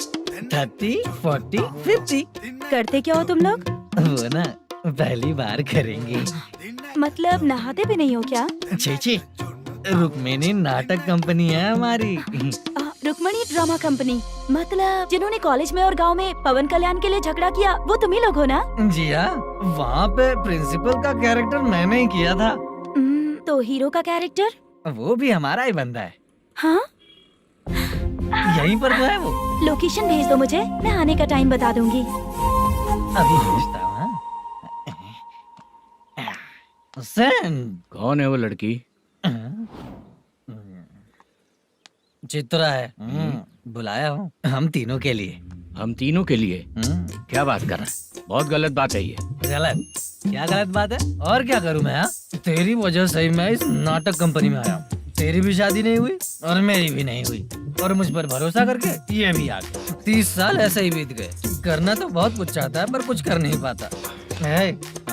30, 40, 50। करते क्या हो तुम लोग? वो ना पहली बार करेंगे। मतलब नहाते भी नहीं हो क्या? छी, रुक्मिणी नाटक कंपनी है हमारी। Rukmani drama company? मतलब जिन्होंने कॉलेज में और गांव में पवन कल्याण के लिए झगड़ा किया, वो तुम ही लोग हो ना? जी हाँ, वहाँ पे प्रिंसिपल का कैरेक्टर मैंने ही किया था। तो हीरो का कैरेक्टर? वो भी हमारा ही बंदा है। हाँ? यहीं पर तो है वो। लोकेशन भेज दो मुझे, मैं आने का टाइम बता दूंगी। अभी भेजता हूँ। कौन है वो लड़की? चित्रा है। बुलाया हूँ हम तीनों के लिए। हम तीनों के लिए? क्या बात कर रहा है? बहुत गलत बात है ये। गलत? क्या गलत बात है? और क्या करूँ मैं? तेरी वजह से मैं इस नाटक कंपनी में आया हूँ। तेरी भी शादी नहीं हुई और मेरी भी नहीं हुई, और मुझ पर भरोसा करके ये भी आ गया। 30 साल ऐसे ही बीत गए। करना तो बहुत कुछ चाहता है पर कुछ कर नहीं पाता।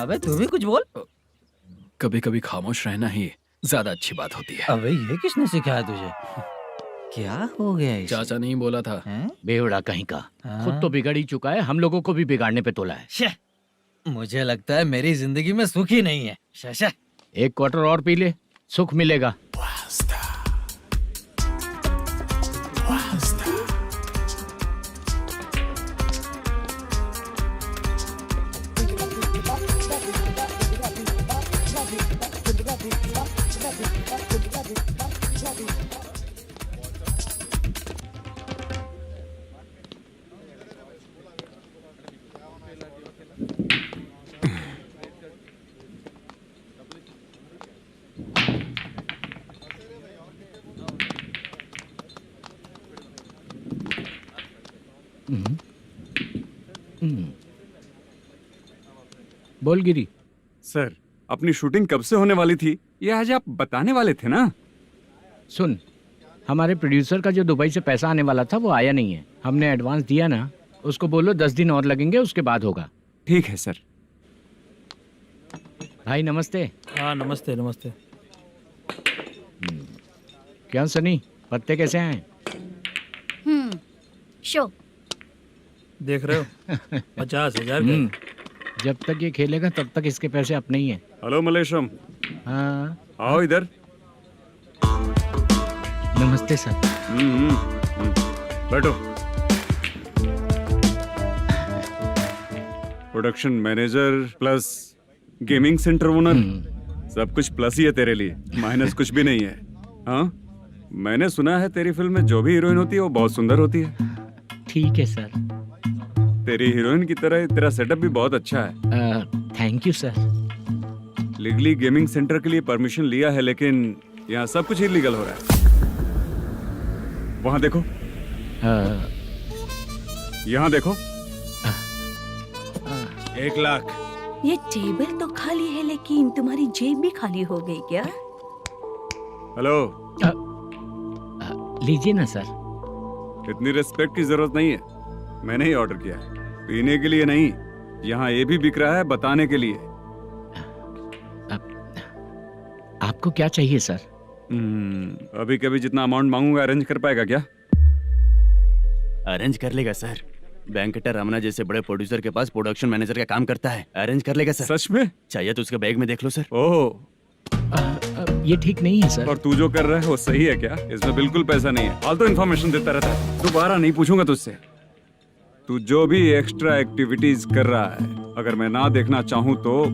अबे तू भी कुछ बोल। कभी कभी खामोश रहना ही ज्यादा अच्छी बात होती है। अबे ये किसने सिखाया तुझे? क्या हो गया इसे? चाचा नहीं बोला था? बेवड़ा कहीं का। खुद तो बिगड़ ही चुका है, हम लोगों को भी बिगाड़ने पे तोला है। मुझे लगता है मेरी जिंदगी में सुख ही नहीं है। एक क्वार्टर और पी ले, सुख मिलेगा। बोल गिरी। सर, अपनी शूटिंग कब से होने वाली थी ये आज आप बताने वाले थे ना? सुन, हमारे प्रोड्यूसर का जो दुबई से पैसा आने वाला था वो आया नहीं है। हमने एडवांस दिया ना, उसको बोलो 10 दिन और लगेंगे, उसके बाद होगा। ठीक है सर। भाई नमस्ते। हाँ नमस्ते नमस्ते। क्या सनी, पत्ते कैसे आए? शो। देख रहे हो 50,000 का। जब तक ये खेलेगा तब तक इसके पैसे अपने ही हैं। हेलो मलेशम, हाँ आओ इधर। नमस्ते सर। बैठो। Production manager plus gaming centre owner, सब कुछ प्लस ही है तेरे लिए, माइनस कुछ भी नहीं है। हाँ, मैंने सुना है तेरी फिल्म में जो भी हीरोइन होती है वो बहुत सुंदर होती है। ठीक है सर। तेरी हीरोइन की तरह तेरा सेटअप भी बहुत अच्छा है। Thank you sir. Legally gaming centre के लिए परमिशन लिया है, लेकिन यहाँ सब कुछ इलीगल हो रहा है। वहाँ देखो, यहाँ देखो। 1 लाख। ये टेबल तो खाली है लेकिन तुम्हारी जेब भी खाली हो गई क्या? हेलो, लीजिए ना सर। इतनी रिस्पेक्ट की जरूरत नहीं है, मैंने ही ऑर्डर किया है। पीने के लिए नहीं, यहाँ ये भी बिक रहा है बताने के लिए। आपको क्या चाहिए सर? अभी कभी जितना अमाउंट मांगूंगा अरेंज कर पाएगा क्या? अरेंज कर लेगा सर। वेंकटर रमना जैसे बड़े प्रोड्यूसर के पास प्रोडक्शन मैनेजर का काम करता है, अरेंज कर लेगा सर। सच में? चाहिए तो उसके बैग में देख लो सर। ओह, ये ठीक नहीं है सर। और तू जो कर रहा है वो सही है क्या? इसमें बिल्कुल पैसा नहीं है, फालतू इन्फॉर्मेशन देता रहता है। दोबारा नहीं पूछूंगा तुझसे। तू जो भी एक्स्ट्रा एक्टिविटीज कर रहा है, अगर मैं ना देखना चाहूँ तो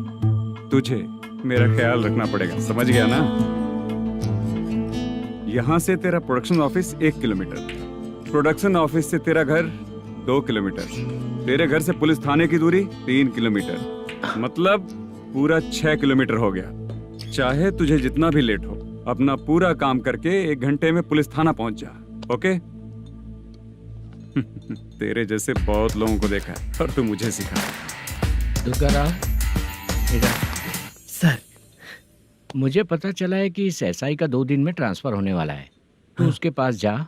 तुझे मेरा ख्याल रखना पड़ेगा, समझ गया ना? यहाँ से तेरा production office 1 kilometre, production office से तेरा घर 2 किलोमीटर, तेरे घर से पुलिस थाने की दूरी 3 किलोमीटर, मतलब पूरा 6 किलोमीटर हो गया। चाहे तुझे जितना भी लेट हो, अपना पूरा काम करके 1 घंटे में पुलिस थाना पहुंच जा, ओके? तेरे जैसे बहुत लोगों को देखा है और तू मुझे सिखा। सर, मुझे पता चला है कि इस एसआई का 2 दिन में ट्रांसफर होने वाला है। तो उसके पास जा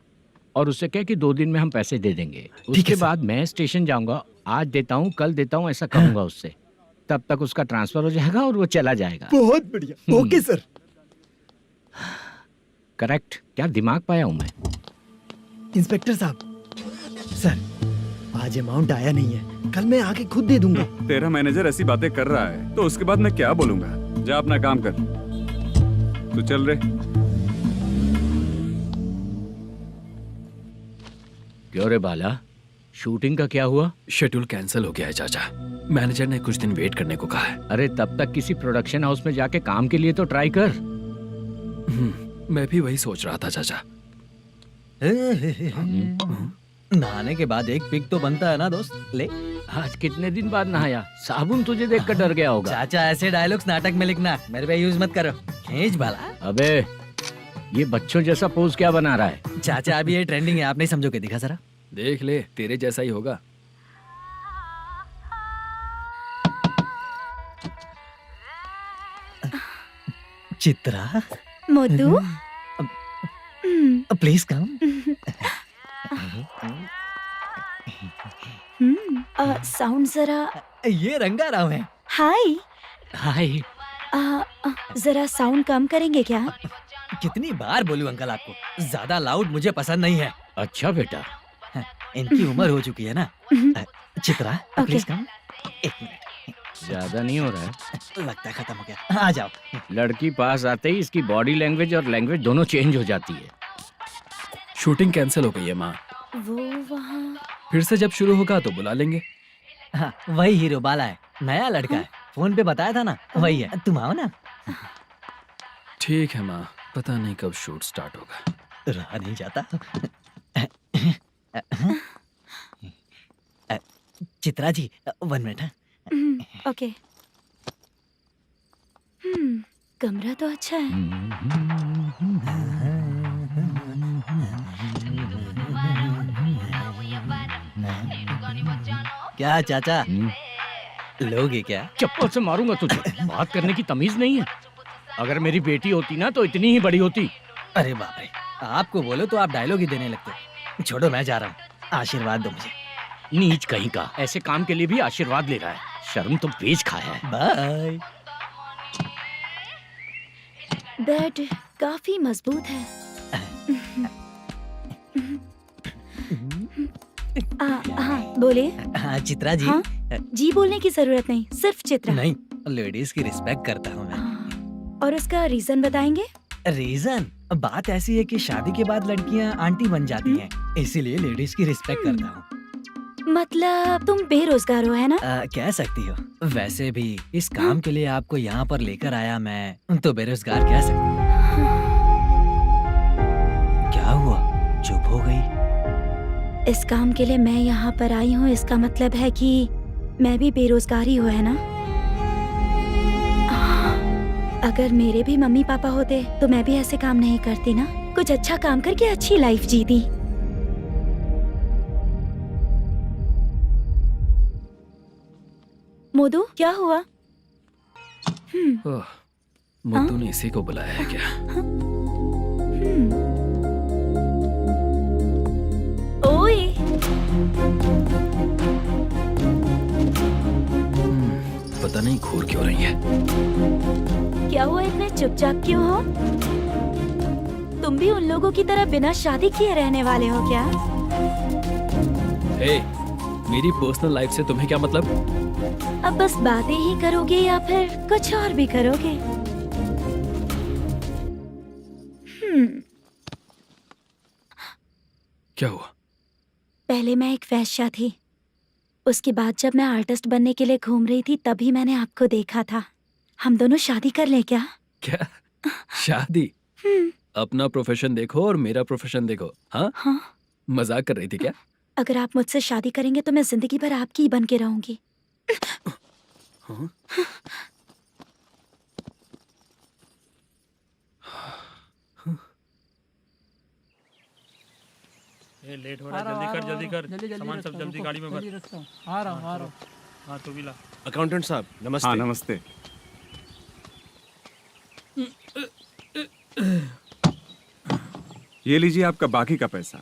और उससे कह कि 2 दिन में हम पैसे दे देंगे। उसके बाद मैं स्टेशन जाऊंगा, आज देता हूँ कल देता हूँ ऐसा कहूंगा उससे। तब तक उसका ट्रांसफर हो जाएगा और वो चला जाएगा। बहुत बढ़िया। Okay sir. करेक्ट। क्या दिमाग पाया हूँ मैं। इंस्पेक्टर साहब, सर आज अमाउंट आया नहीं है, कल मैं आके खुद दे दूंगा। तेरा मैनेजर ऐसी बातें कर रहा है तो उसके बाद मैं क्या बोलूंगा? जा अपना काम कर। तू चल रे। क्यों रे बाला, शूटिंग का क्या हुआ? शेड्यूल कैंसिल हो गया है चाचा। मैनेजर ने कुछ दिन वेट करने को कहा है। अरे तब तक किसी प्रोडक्शन हाउस में जाके काम के लिए तो ट्राई कर। मैं भी वही सोच रहा था चाचा। नहाने के बाद एक पिक तो बनता है ना दोस्त। ले। आज कितने दिन बाद नहाया? साबुन तुझे देखकर डर गया होगा। चाचा ऐसे डायलॉग्स नाटक में लिखना, मेरे पे यूज मत करो। खींच बाला। अबे ये बच्चों जैसा पोज क्या बना रहा है? चाचा अभी ये ट्रेंडिंग है, आप नहीं समझोगे। दिखा जरा। देख ले, तेरे जैसा ही होगा। Chitra. Modu, please come. Sound जरा। ये रंगा राव है। हाय। हाय। जरा साउंड कम करेंगे क्या? कितनी बार बोलूं अंकल आपको, ज्यादा लाउड मुझे पसंद नहीं है। अच्छा बेटा, इनकी उम्र हो चुकी है ना। Chitra please come. 1 मिनट। ज्यादा नहीं हो रहा है? लगता है खत्म हो गया। आ जाओ। लड़की पास आते ही इसकी बॉडी लैंग्वेज और लैंग्वेज दोनों चेंज हो जाती है। शूटिंग कैंसिल हो गई है माँ। वो वहाँ। फिर से जब शुरू होगा तो बुला लेंगे। हाँ, वही हीरो बाला है, नया लड़का है। फोन पे बताया था ना, वही है। तुम आओ ना। ठीक है माँ, पता नहीं कब शूट स्टार्ट होगा। रहा नहीं जाता। चित्रा जी 1 मिनट। ओके। कमरा तो अच्छा है। क्या चाचा लोगे क्या? चप्पल से मारूंगा तुझे। बात करने की तमीज नहीं है। अगर मेरी बेटी होती ना तो इतनी ही बड़ी होती। अरे बाप रे, आपको बोलो तो आप डायलॉग ही देने लगते। छोड़ो, मैं जा रहा हूँ, आशीर्वाद दो मुझे। नीच कहीं का, ऐसे काम के लिए भी आशीर्वाद ले रहा है। शर्म तो बेच खाया है। बाय। बेड काफी मजबूत है। हाँ बोले। हाँ चित्रा जी। हाँ? जी बोलने की जरूरत नहीं, सिर्फ चित्रा। नहीं, लेडीज की रिस्पेक्ट करता हूँ मैं। और उसका रीजन बताएंगे? रीजन बात ऐसी है कि शादी के बाद लड़कियाँ आंटी बन जाती हैं, इसीलिए लेडीज की रिस्पेक्ट करता हूँ। मतलब तुम बेरोजगार हो, है ना? कह सकती हो। वैसे भी इस काम के लिए आपको यहाँ पर लेकर आया मैं, तो बेरोजगार कह सकती हूँ। क्या हुआ, चुप हो गई? इस काम के लिए मैं यहाँ पर आई हूँ, इसका मतलब है कि मैं भी बेरोजगार ही हूँ, है ना? अगर मेरे भी मम्मी पापा होते तो मैं भी ऐसे काम नहीं करती ना। कुछ अच्छा काम करके अच्छी लाइफ जीती। मोदू, क्या हुआ? ओह, मुद्दू ने इसी को बुलाया है क्या? ओए, पता नहीं घूर क्यों रही है। क्या हुआ, इतने चुपचाप क्यों हो? तुम भी उन लोगों की तरह बिना शादी किए रहने वाले हो क्या? हे, मेरी पर्सनल लाइफ से तुम्हें क्या मतलब? अब बस बातें ही करोगे या फिर कुछ और भी करोगे? क्या हुआ? पहले मैं एक वेश्या थी, उसके बाद जब मैं आर्टिस्ट बनने के लिए घूम रही थी तभी मैंने आपको देखा था। हम दोनों शादी कर ले क्या? क्या शादी? अपना प्रोफेशन देखो और मेरा प्रोफेशन देखो। हाँ? हाँ। मजाक कर रही थी क्या? अगर आप मुझसे शादी करेंगे तो मैं जिंदगी भर आपकी ही बन के रहूंगी। हाँ? ये लेट हो रहा है, जल्दी कर। सामान सब जल्दी गाड़ी में भर। आ रहा हूँ। हाँ तू भी ला। अकाउंटेंट साहब नमस्ते। हाँ नमस्ते। ये लीजिए आपका बाकी का पैसा।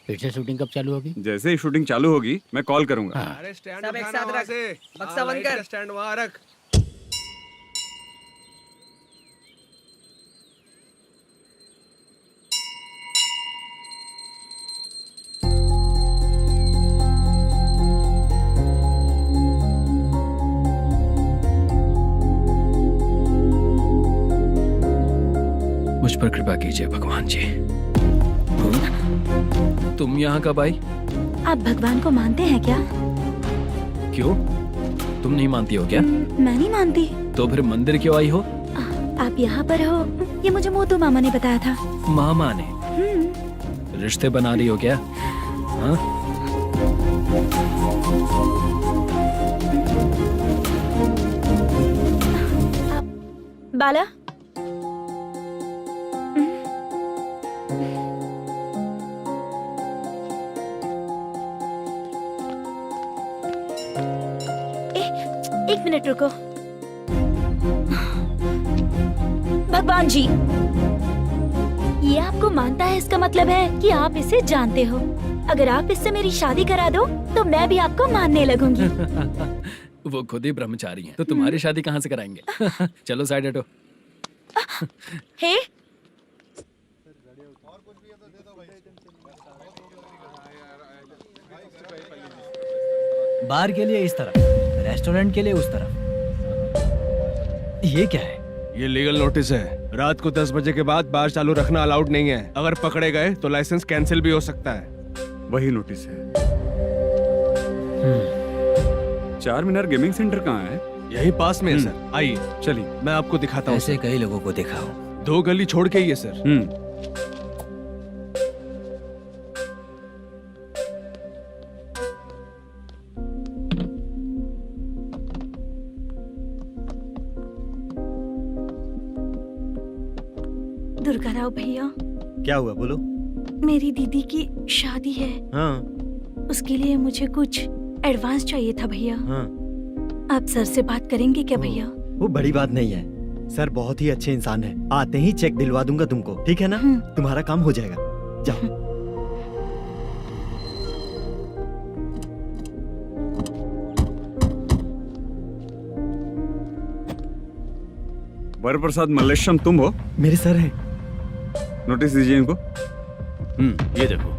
फिर से शूटिंग कब चालू होगी? जैसे ही शूटिंग चालू होगी मैं कॉल करूंगा। अरे स्टैंड सब एक उठाना साथ वहाँ रख। से। बक्सा बंद कर। स्टैंड वहाँ रख। मुझ पर कृपा कीजिए भगवान जी। तुम यहाँ कब आई? आप भगवान को मानते हैं क्या? क्यों? तुम नहीं मानती हो क्या? मैं नहीं मानती। तो फिर मंदिर क्यों आई हो? आप यहाँ पर हो ये मुझे मोदू मामा ने बताया था। मामा ने? रिश्ते बना रही हो क्या? हाँ? बाला, एक मिनट रुको। भगवान जी, ये आपको मानता है, इसका मतलब है कि आप इसे जानते हो। अगर आप इससे मेरी शादी करा दो तो मैं भी आपको मानने लगूंगी। वो खुद ही ब्रह्मचारी हैं, तो तुम्हारी शादी कहाँ से कराएंगे? चलो साइड हटो। हे, बार के लिए इस तरफ, रेस्टोरेंट के लिए उस तरफ। ये क्या है? ये लीगल नोटिस है। रात को 10 बजे के बाद बार चालू रखना अलाउड नहीं है। अगर पकड़े गए तो लाइसेंस कैंसिल भी हो सकता है। वही नोटिस है। चार मीनार गेमिंग सेंटर कहाँ है? यही पास में है सर, आइए चलिए। मैं आपको दिखाता हूँ। ऐसे कई लोगों को देखा हूँ। 2 गली छोड़ के ही है सर। दुर्गा राव भैया, क्या हुआ बोलो। मेरी दीदी की शादी है, हाँ उसके लिए मुझे कुछ एडवांस चाहिए था भैया। हाँ, आप सर से बात करेंगे क्या भैया? वो बड़ी बात नहीं है। सर बहुत ही अच्छे इंसान है। आते ही चेक दिलवा दूंगा तुमको, ठीक है ना? तुम्हारा काम हो जाएगा। जाओ। वरप्रसाद मल्लेशम तुम हो? मेरे सर हैं। नोटिस दीजिए इनको। ये देखो।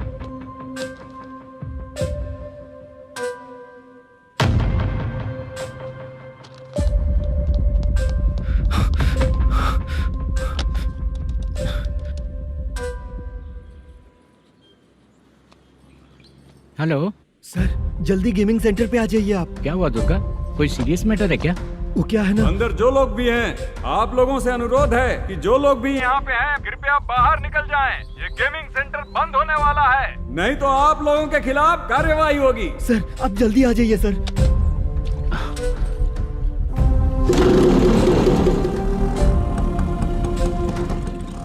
हेलो सर जल्दी गेमिंग सेंटर पे आ जाइए आप। क्या हुआ दुर्गा? कोई सीरियस मैटर है क्या? वो क्या है ना, अंदर जो लोग भी हैं, आप लोगों से अनुरोध है कि जो लोग भी यहाँ पे हैं, कृपया बाहर निकल जाएं। ये गेमिंग सेंटर बंद होने वाला है, नहीं तो आप लोगों के खिलाफ कार्यवाही होगी। सर आप जल्दी आ जाइए सर।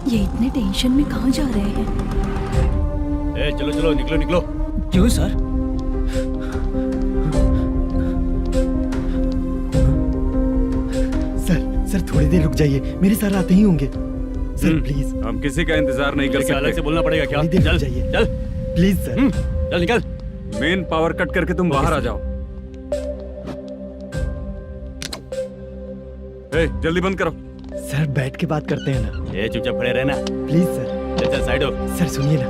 ये इतने टेंशन में कहाँ जा रहे हैं? चलो चलो निकलो निकलो। क्यों सर? सर थोड़ी देर रुक जाइए, मेरे सर आते ही होंगे। Sir please. हम किसी का इंतजार नहीं कर सकते। अलग से बोलना पड़ेगा क्या? थोड़ी देर रुक चल जाइए चल प्लीज सर। चल निकल। मेन पावर कट करके तुम बाहर आ जाओ। जल्दी बंद करो। सर बैठ के बात करते हैं ना। ये चुपचाप खड़े रहना। Please sir. चल साइड हो। सर सुनिए ना,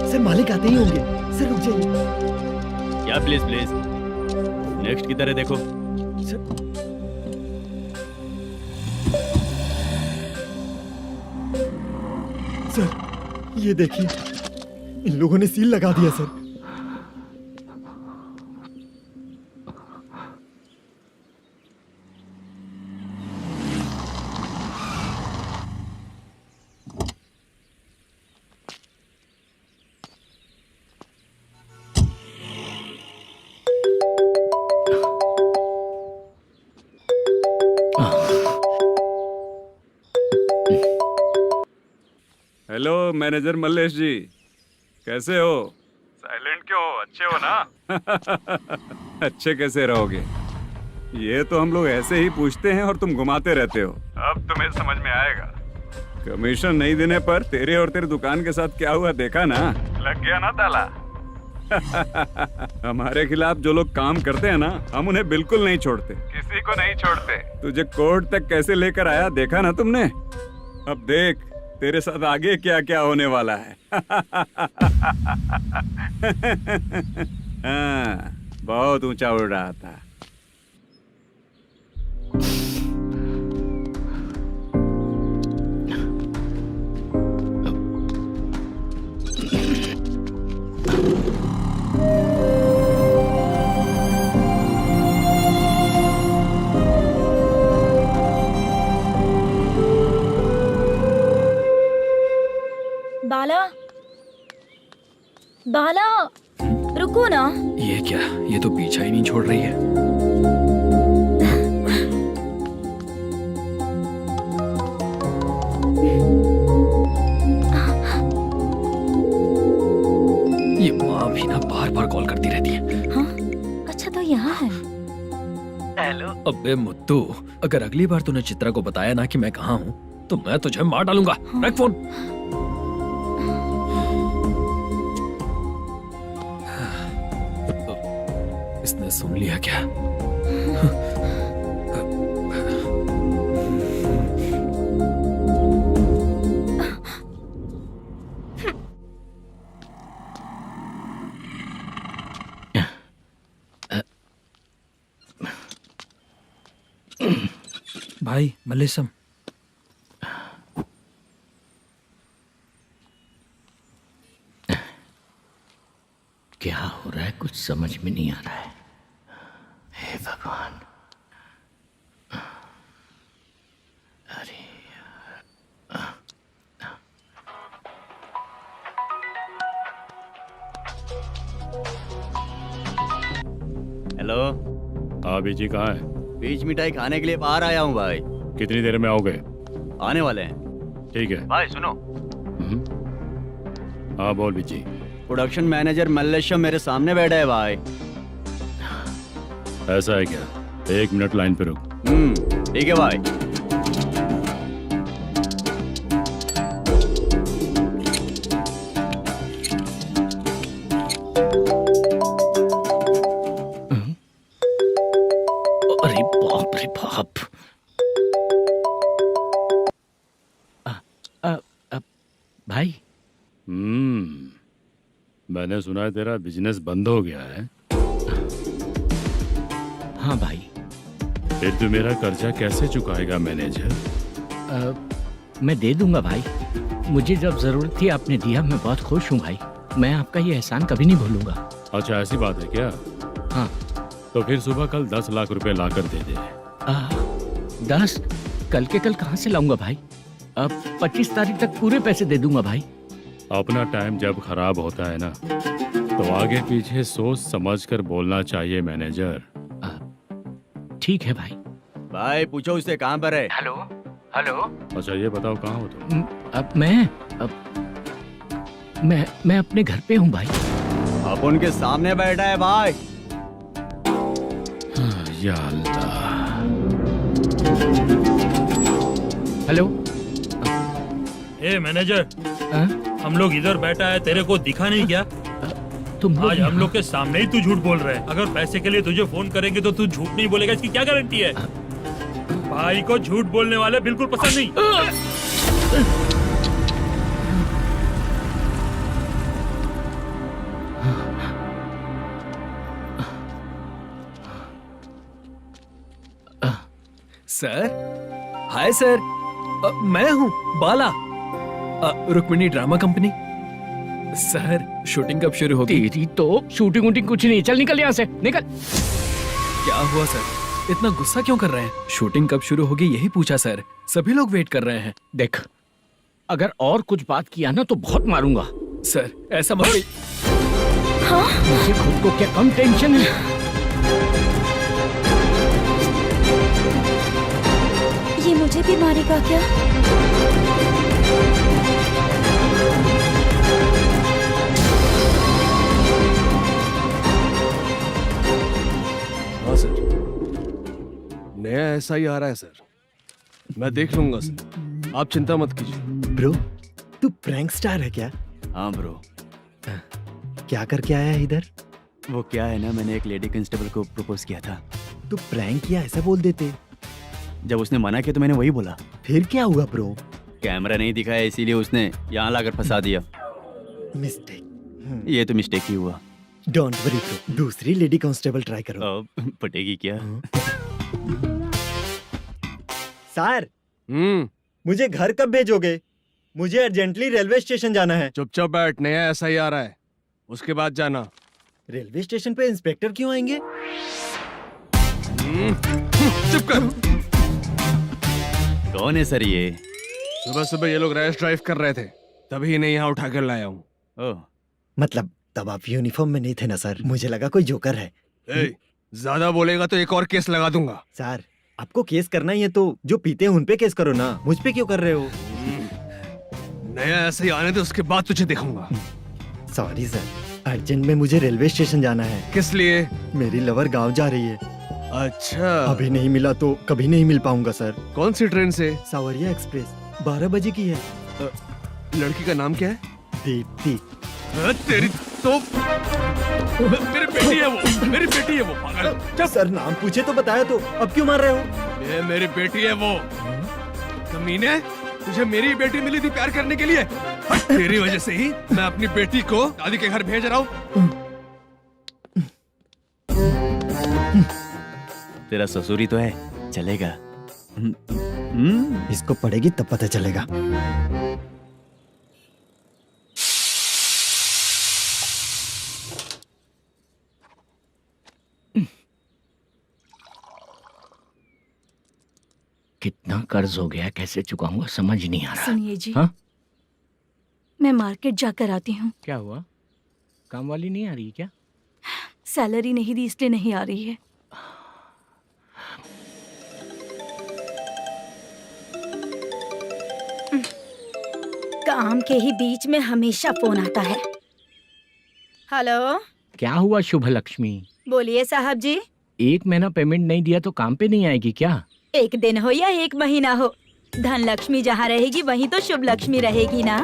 सर मालिक आते ही होंगे। सर रुक जाइए। क्या प्लीज प्लीज? नेक्स्ट की तरह देखो। सर ये देखिए, इन लोगों ने सील लगा दिया सर। हेलो मैनेजर मल्लेश जी, कैसे हो? साइलेंट क्यों हो? अच्छे हो ना? अच्छे कैसे रहोगे? ये तो हम लोग ऐसे ही पूछते हैं और तुम घुमाते रहते हो। अब तुम्हें समझ में आएगा। कमीशन नहीं देने पर तेरे और तेरी दुकान के साथ क्या हुआ देखा ना? लग गया ना ताला। हमारे खिलाफ जो लोग काम करते हैं ना, हम उन्हें बिल्कुल नहीं छोड़ते, किसी को नहीं छोड़ते। तुझे कोर्ट तक कैसे लेकर आया देखा ना तुमने? अब देख तेरे साथ आगे क्या क्या होने वाला है। हाँ, बहुत ऊंचा उड़ रहा था। बाला, बाला, रुको ना। ये क्या? ये तो पीछा ही नहीं छोड़ रही है। ये माँ भी ना बार बार कॉल करती रहती है। हाँ? अच्छा तो यहाँ है। हेलो। अबे मुद्दू, अगर अगली बार तूने चित्रा को बताया ना कि मैं कहाँ हूँ, तो मैं तुझे मार डालूंगा। रख फोन। इसने सुन लिया क्या? भाई मल्लेशम, क्या हो रहा है? कुछ समझ में नहीं आ रहा है। हे भगवान। अरे हेलो। हाँ बीजी कहाँ है? बीच मिठाई खाने के लिए बाहर आया हूँ भाई। कितनी देर में आओगे? आने वाले हैं। ठीक है। भाई सुनो, हाँ बोल बीजी। प्रोडक्शन मैनेजर मल्लेशम मेरे सामने बैठा है भाई। ऐसा है क्या? 1 मिनट लाइन पे रुक। ठीक है भाई। अरे बाप रे बाप। भाई मैंने सुना है तेरा बिजनेस बंद हो गया है। हाँ भाई। फिर तू मेरा कर्जा कैसे चुकाएगा मैनेजर? मैं दे दूंगा भाई। मुझे जब जरूरत थी आपने दिया, मैं बहुत खुश हूँ भाई। मैं आपका ये एहसान कभी नहीं भूलूंगा। अच्छा ऐसी बात है क्या? हाँ। तो फिर सुबह कल 10 लाख रुपए ला कर दे दे। 10? कल के कल कहाँ से लाऊंगा भाई? अब 25 तारीख तक पूरे पैसे दे दूंगा भाई। अपना टाइम जब खराब होता है ना, तो आगे पीछे सोच समझ कर बोलना चाहिए मैनेजर। ठीक है भाई। भाई पूछो उससे कहाँ पर है? Hello hello. अच्छा ये बताओ कहाँ हो तुम? अब मैं अपने घर पे हूँ भाई। अब उनके सामने बैठा है भाई। या अल्लाह। हेलो। ए मैनेजर, हाँ? हम लोग इधर बैठा है, तेरे को दिखा नहीं क्या? तुम आज हम लोग के सामने ही तू झूठ बोल रहा है। अगर पैसे के लिए तुझे फोन करेंगे तो तू झूठ नहीं बोलेगा, इसकी क्या गारंटी है? भाई को झूठ बोलने वाले बिल्कुल पसंद नहीं। सर, हाय सर, मैं हूँ Bala, Rukmini drama company. Sir, shooting कब शुरू होगी? तेरी तो शूटिंग वूटिंग कुछ नहीं। चल निकल यहाँ से, निकल। क्या हुआ सर? इतना गुस्सा क्यों कर रहे हैं? शूटिंग कब शुरू होगी यही पूछा सर। सभी लोग वेट कर रहे हैं। देख, अगर और कुछ बात किया ना तो बहुत मारूंगा। सर, ऐसा मत कहिए। मुझे खुद को क्या कम टेंशन है? ये मुझे भी मारेगा क्या? हाँ सर, नया ऐसा ही आ रहा है सर। मैं देख लूंगा सर, आप चिंता मत कीजिए। ब्रो, तू प्रैंक स्टार है क्या? हाँ ब्रो। क्या करके आया है इधर? वो क्या है ना, मैंने एक लेडी कांस्टेबल को प्रपोज किया था। तू प्रैंक किया ऐसा बोल देते। जब उसने मना किया तो मैंने वही बोला। फिर क्या हुआ ब्रो? कैमरा नहीं दिखाया इसीलिए उसने यहाँ लाकर फंसा दिया। मिस्टेक। ये तो मिस्टेक ही हुआ। डोंट वरी ब्रो, दूसरी लेडी कांस्टेबल ट्राई करो। पटेगी क्या? सर, मुझे घर कब भेजोगे? मुझे अर्जेंटली रेलवे स्टेशन जाना है। चुपचाप बैठ, नया ऐसा ही आ रहा है, उसके बाद जाना। रेलवे स्टेशन पे इंस्पेक्टर क्यों आएंगे? चुप कर। कौन है सर ये? सुबह सुबह ये लोग रैश ड्राइव कर रहे थे, तभी इन्हें यहाँ उठा कर लाया हूँ। मतलब तब आप यूनिफॉर्म में नहीं थे ना सर, मुझे लगा कोई जोकर है। ज्यादा बोलेगा तो एक और केस लगा दूंगा। सर, आपको केस करना ही है तो जो पीते हैं उन पे केस करो ना, मुझ पे क्यों कर रहे हो? नया ऐसे ही आने दे, उसके बाद तुझे देखूंगा। सॉरी सर, अर्जेंट में मुझे रेलवे स्टेशन जाना है। किस लिए? मेरी लवर गांव जा रही है। अच्छा, अभी नहीं मिला तो कभी नहीं मिल पाऊंगा सर। कौन सी ट्रेन से? सावरिया एक्सप्रेस, 12 बजे की है। लड़की का नाम क्या है? दीप्ति। तेरी तो मेरी बेटी है वो, मेरी बेटी है वो, पागल। सर नाम पूछे तो बताया तो, अब क्यों मार रहे हो? ये मेरी बेटी है वो। कमीने, तुझे मेरी बेटी मिली थी प्यार करने के लिए। तेरी वजह से ही मैं अपनी बेटी को दादी के घर भेज रहा हूँ। तेरा ससुरी तो है, चलेगा। इसको पढ़ेगी तब पता चलेगा। कितना कर्ज हो गया, कैसे चुकाऊंगा समझ नहीं आ रहा। सुनिए जी, हाँ? मैं मार्केट जाकर आती हूँ। क्या हुआ? काम वाली नहीं आ रही क्या? सैलरी नहीं दी इसलिए नहीं आ रही है। काम के ही बीच में हमेशा फोन आता है। हेलो, क्या हुआ शुभ लक्ष्मी? बोलिए साहब जी। 1 महीना पेमेंट नहीं दिया तो काम पे नहीं आएगी क्या? 1 दिन हो या 1 महीना हो, धन लक्ष्मी जहाँ रहेगी वहीं तो शुभ लक्ष्मी रहेगी ना।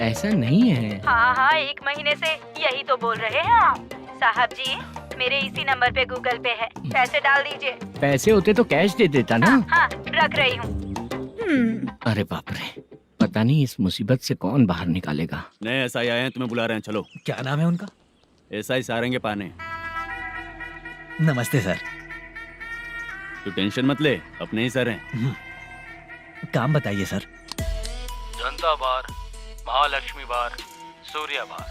ऐसा नहीं है। हाँ, 1 महीने से यही तो बोल रहे हैं आप। साहब जी, मेरे इसी नंबर पे गूगल पे है, पैसे डाल दीजिए। पैसे होते तो कैश दे देता ना। हाँ, रख रही हूँ। अरे बाप रे, पता नहीं इस मुसीबत से कौन बाहर निकालेगा। नए एसआई आए हैं, तुम्हें बुला रहे हैं, चलो। क्या नाम है उनका? एसआई सारंगे पाने। नमस्ते सर। तू टेंशन मत ले, अपने ही सर हैं। काम बताइए सर। जनता बार, महालक्ष्मी बार, सूर्या बार,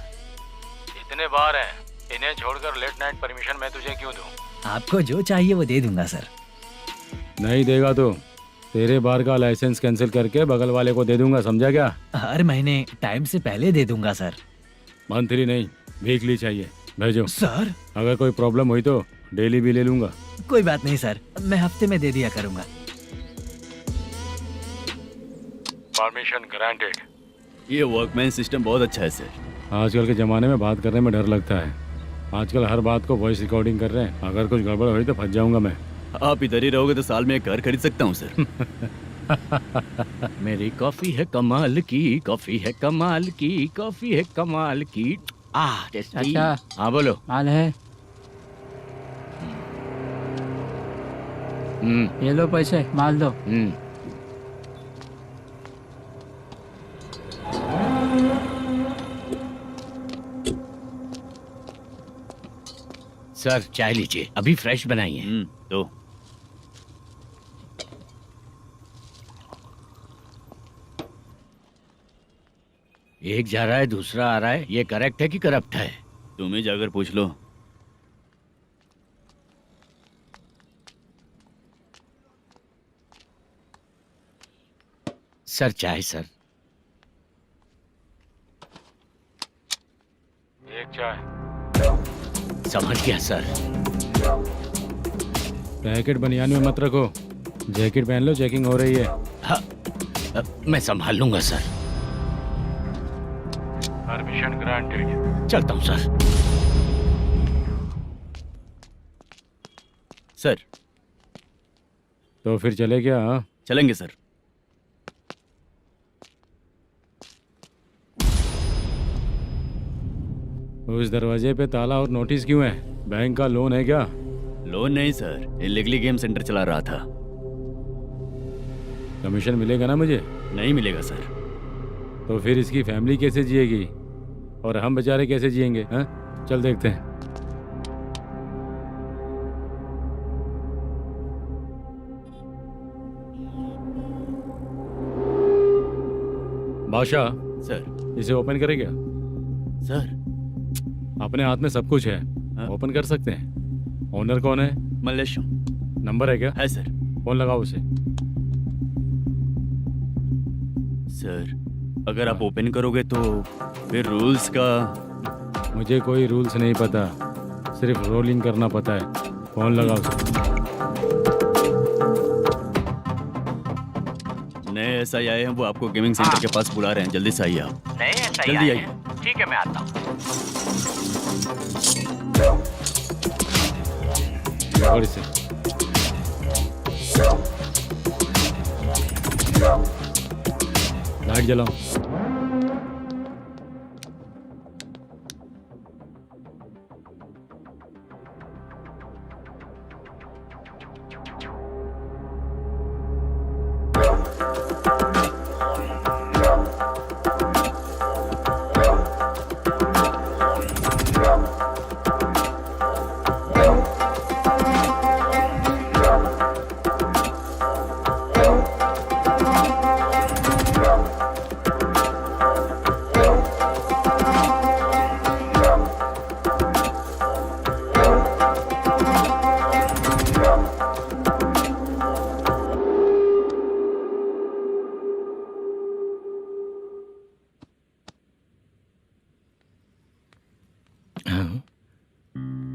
इतने बार हैं। इन्हें छोड़कर लेट नाइट परमिशन मैं तुझे क्यों दूं? आपको जो चाहिए वो दे दूंगा सर। नहीं देगा तो तेरे बार का लाइसेंस कैंसिल करके बगल वाले को दे दूंगा, समझा क्या? हर महीने टाइम से पहले दे दूंगा सर। मंथली नहीं, वीकली चाहिए, भेजो। सर अगर कोई प्रॉब्लम हुई तो डेली भी ले लूंगा। कोई बात नहीं सर, मैं हफ्ते में दे दिया करूंगा। Permission granted. ये वर्कमैन सिस्टम बहुत अच्छा है सर। आजकल के जमाने में बात करने में डर लगता है। आजकल हर बात को वॉइस रिकॉर्डिंग कर रहे हैं। अगर कुछ गड़बड़ हुई तो फंस जाऊंगा मैं। आप इधर ही रहोगे तो साल में एक घर खरीद सकता हूँ सर। मेरी कॉफी है कमाल की, कॉफी है कमाल की, कॉफी है कमाल की। टेस्टी। अच्छा। हाँ बोलो। माल है, ये लो पैसे, माल दो। सर चाय लीजिए, अभी फ्रेश बनाई है। तो एक जा रहा है दूसरा आ रहा है, ये करेक्ट है कि करप्ट है? तुम ही जाकर पूछ लो। सर चाय सर। एक चाय। समझ गया सर। पैकेट बनियान में मत रखो, जैकेट पहन लो, चेकिंग हो रही है। हाँ, मैं संभाल लूंगा सर। Permission granted. चलता हूँ सर। सर तो फिर चले क्या? हाँ? चलेंगे सर। उस दरवाजे पे ताला और नोटिस क्यों है? बैंक का लोन है क्या? लोन नहीं सर, इलीगली गेम सेंटर चला रहा था। कमीशन मिलेगा ना मुझे? नहीं मिलेगा सर। तो फिर इसकी फैमिली कैसे जिएगी और हम बेचारे कैसे जिएंगे? हाँ, चल देखते हैं। बादशाह सर। इसे ओपन करे क्या? सर अपने हाथ में सब कुछ है, ओपन कर सकते हैं। ओनर कौन है? मल्लेशम। नंबर है क्या? है सर। फोन लगाओ उसे। सर अगर आप ओपन करोगे तो फिर रूल्स का। मुझे कोई रूल्स नहीं पता, सिर्फ रोलिंग करना पता है। फोन लगाओ उसे। नए एसआई आए हैं, वो आपको गेमिंग सेंटर के पास बुला रहे हैं, जल्दी से आइए आप। नए एसआई जल्दी आए आइए। हैं? ठीक है मैं आता हूँ। और इसे लाइट जलाओ।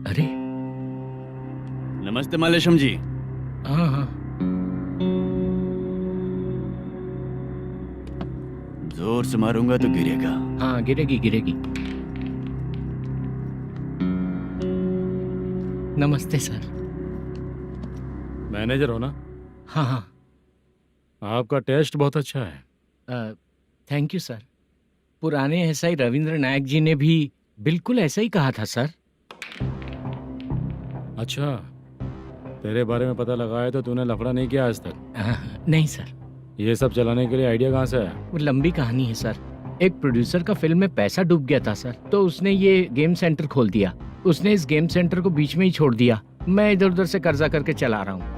अरे नमस्ते मल्लेशम जी। हाँ हाँ। जोर से मारूंगा तो गिरेगा। हाँ गिरेगी गिरेगी। नमस्ते सर। मैनेजर हो ना? हाँ हाँ। आपका टेस्ट बहुत अच्छा है। Thank you sir. पुराने एसआई रविंद्र नायक जी ने भी बिल्कुल ऐसा ही कहा था सर। अच्छा, तेरे बारे में पता लगा है तो तूने लफड़ा नहीं किया आज तक? नहीं सर। ये सब चलाने के लिए आइडिया कहाँ से आया? वो लंबी कहानी है सर। एक प्रोड्यूसर का फिल्म में पैसा डूब गया था सर, तो उसने ये गेम सेंटर खोल दिया। उसने इस गेम सेंटर को बीच में ही छोड़ दिया। मैं इधर उधर से कर्जा करके चला रहा हूँ।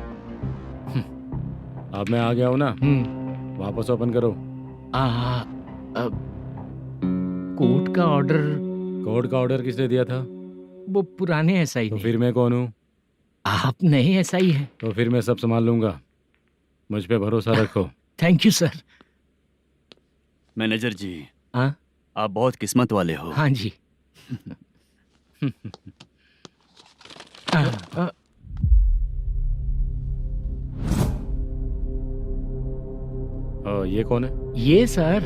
अब मैं आ गया हूँ ना, वापस ओपन करो। कोर्ट का ऑर्डर। कोर्ट का ऑर्डर किसने दिया था? वो पुराने एसआई तो ने। फिर मैं कौन हूँ? आप नए एसआई हैं। तो फिर मैं सब संभाल लूंगा, मुझ पे भरोसा रखो। Thank you sir. मैनेजर जी, हाँ आप बहुत किस्मत वाले हो। हाँ जी। ये कौन है? ये सर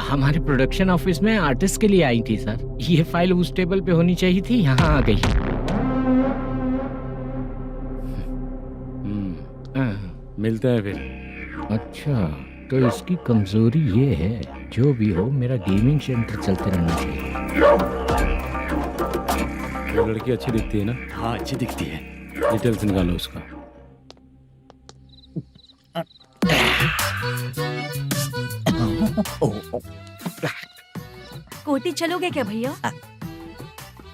हमारे प्रोडक्शन ऑफिस में आर्टिस्ट के लिए आई थी सर। ये फाइल उस टेबल पे होनी चाहिए थी, यहाँ आ गई। मिलते हैं फिर। अच्छा, तो इसकी कमजोरी ये है, जो भी हो मेरा गेमिंग सेंटर चलते रहना चाहिए। वो लड़की अच्छी दिखती है ना? हाँ, अच्छी दिखती है। डिटेल्स निकालो उसका। कोटी चलोगे क्या भैया?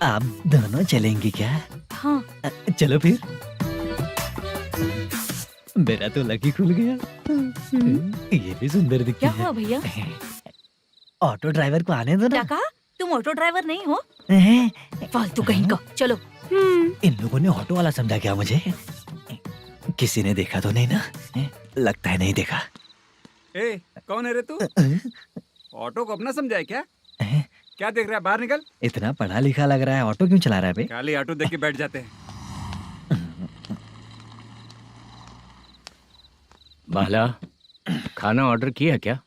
आप दोनों चलेंगे क्या? हाँ। चलो फिर। मेरा तो लकी खुल गया। ये भी सुंदर दिखती क्या है। हुआ भैया? ऑटो ड्राइवर को आने दो क्या ना। कहा? तुम ऑटो ड्राइवर नहीं हो? फालतू कहीं का। चलो। इन लोगों ने ऑटो वाला समझा क्या मुझे? किसी ने देखा तो नहीं ना? लगता है नहीं देखा। ए, कौन है रे तू? ऑटो को अपना समझा है क्या? क्या देख रहा है? बाहर निकल। इतना पढ़ा लिखा लग रहा है, ऑटो क्यों चला रहा है बे? खाली ऑटो देख के बैठ जाते हैं। बाला, खाना ऑर्डर किया क्या?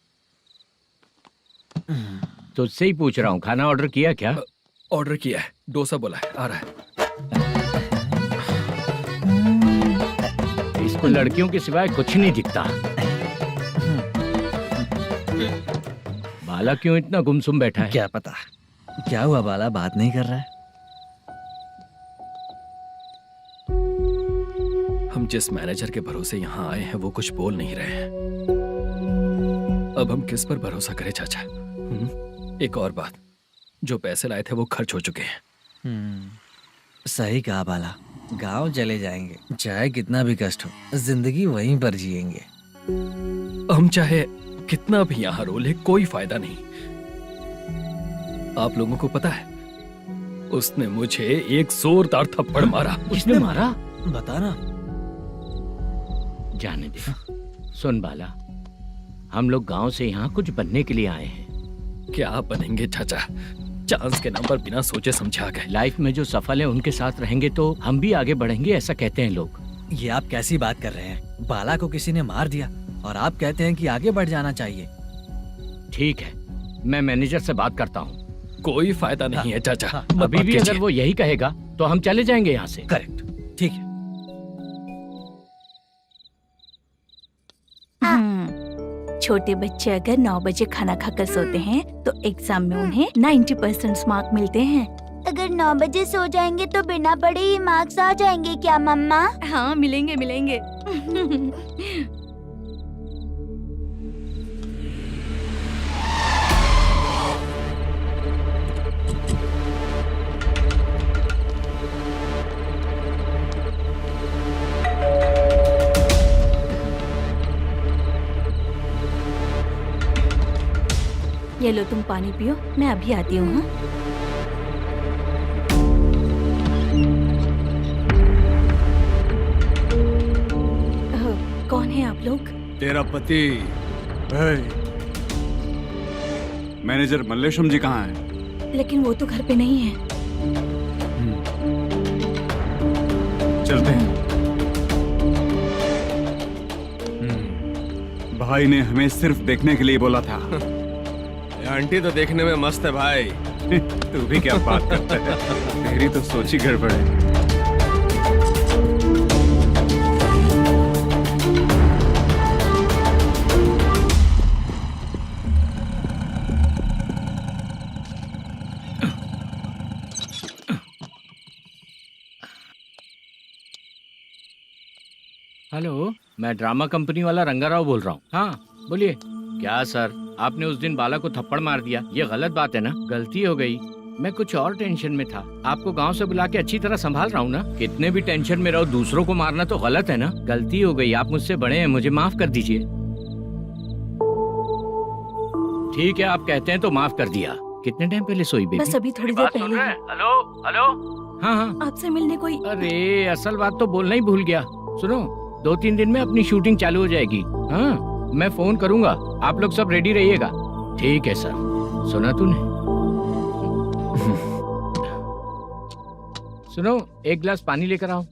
तुझसे ही पूछ रहा हूँ, खाना ऑर्डर किया क्या? ऑर्डर किया है, डोसा बोला है, आ रहा है। इसको लड़कियों के सिवाय कुछ नहीं दिखता। बाला क्यों इतना गुमसुम बैठा है? क्या पता क्या हुआ, बाला बात नहीं कर रहा है। हम जिस मैनेजर के भरोसे यहाँ आए हैं वो कुछ बोल नहीं रहे हैं। अब हम किस पर भरोसा करें चाचा? एक और बात, जो पैसे लाए थे वो खर्च हो चुके हैं। सही कहा बाला, गांव चले जाएंगे, चाहे कितना भी कष्ट हो, जिंदगी वहीं पर जिएंगे। हम चाहे कितना भी यहाँ रो ले, कोई फायदा नहीं। आप लोगों को पता है, उसने मुझे एक जोरदार थप्पड़ मारा। उसने मारा? बताना। जाने दे। सुन बाला, हम लोग गांव से यहाँ कुछ बनने के लिए आए हैं। क्या बनेंगे चाचा? चांस के नाम पर बिना सोचे समझे आ गए। लाइफ में जो सफल है उनके साथ रहेंगे तो हम भी आगे बढ़ेंगे, ऐसा कहते हैं लोग। ये आप कैसी बात कर रहे हैं? बाला को किसी ने मार दिया और आप कहते हैं कि आगे बढ़ जाना चाहिए। ठीक है, मैं मैनेजर से बात करता हूँ। कोई फायदा नहीं है चाचा। अभी भी अगर वो यही कहेगा तो हम चले जाएंगे यहाँ से। करेक्ट, ठीक है। छोटे बच्चे अगर 9 बजे खाना खाकर सोते हैं तो एग्जाम में उन्हें 90% मार्क मिलते हैं। अगर 9 बजे सो जाएंगे तो बिना पढ़े ही मार्क्स आ जाएंगे क्या मम्मा? हाँ, मिलेंगे मिलेंगे। ये लो, तुम पानी पियो, मैं अभी आती हूँ। हाँ, कौन है आप लोग? तेरा पति। मैनेजर मल्लेशम जी कहाँ हैं? लेकिन वो तो घर पे नहीं है। चलते हैं। भाई ने हमें सिर्फ देखने के लिए बोला था। आंटी तो देखने में मस्त है भाई। तू भी क्या बात करता है? तेरी तो सोच ही गड़बड़ है। हेलो, मैं ड्रामा कंपनी वाला रंगाराव बोल रहा हूँ। हाँ बोलिए। क्या सर, आपने उस दिन बाला को थप्पड़ मार दिया, ये गलत बात है ना? गलती हो गई, मैं कुछ और टेंशन में था। आपको गांव से बुला के अच्छी तरह संभाल रहा हूँ ना। कितने भी टेंशन में रहो, दूसरों को मारना तो गलत है ना। गलती हो गई, आप मुझसे बड़े हैं, मुझे माफ कर दीजिए। ठीक है, आप कहते हैं तो माफ कर दिया। कितने टाइम पहले सोई बेबी? बस अभी थोड़ी देर पहले। Hello hello. हाँ हाँ, आपसे मिलने कोई। अरे असल बात तो बोलना ही भूल गया। सुनो, 2-3 दिन में अपनी शूटिंग चालू हो जाएगी। हाँ, मैं फोन करूंगा, आप लोग सब रेडी रहिएगा। ठीक है सर। सुना तूने? सुनो, एक गिलास पानी लेकर आओ।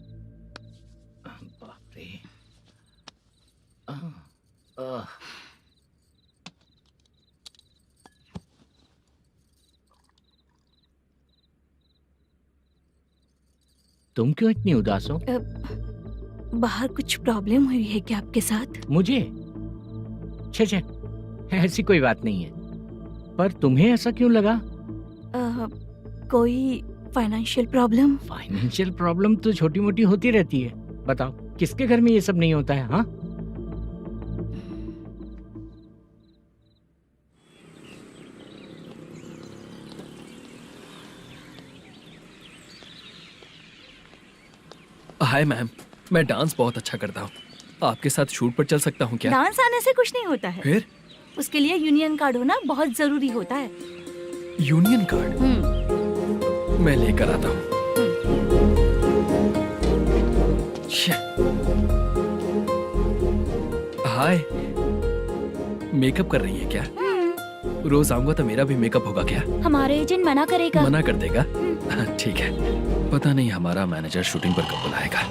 बाप रे। तुम क्यों इतनी उदास हो? बाहर कुछ प्रॉब्लम हुई है क्या आपके साथ? मुझे? छे, ऐसी कोई बात नहीं है। पर तुम्हें ऐसा क्यों लगा? कोई फाइनेंशियल प्रॉब्लम? फाइनेंशियल प्रॉब्लम तो छोटी मोटी होती रहती है। बताओ, किसके घर में ये सब नहीं होता है? हाँ, हाय मैम, मैं डांस बहुत अच्छा करता हूँ। आपके साथ शूट पर चल सकता हूँ क्या? डांस आने से कुछ नहीं होता है। फिर? उसके लिए यूनियन कार्ड होना बहुत जरूरी होता है। Union card? मैं लेकर आता हूँ। हाय, मेकअप कर रही है क्या? रोज आऊंगा तो मेरा भी मेकअप होगा क्या? हमारे एजेंट मना करेगा। मना कर देगा? ठीक है, पता नहीं हमारा मैनेजर शूटिंग पर कब बुलाएगा।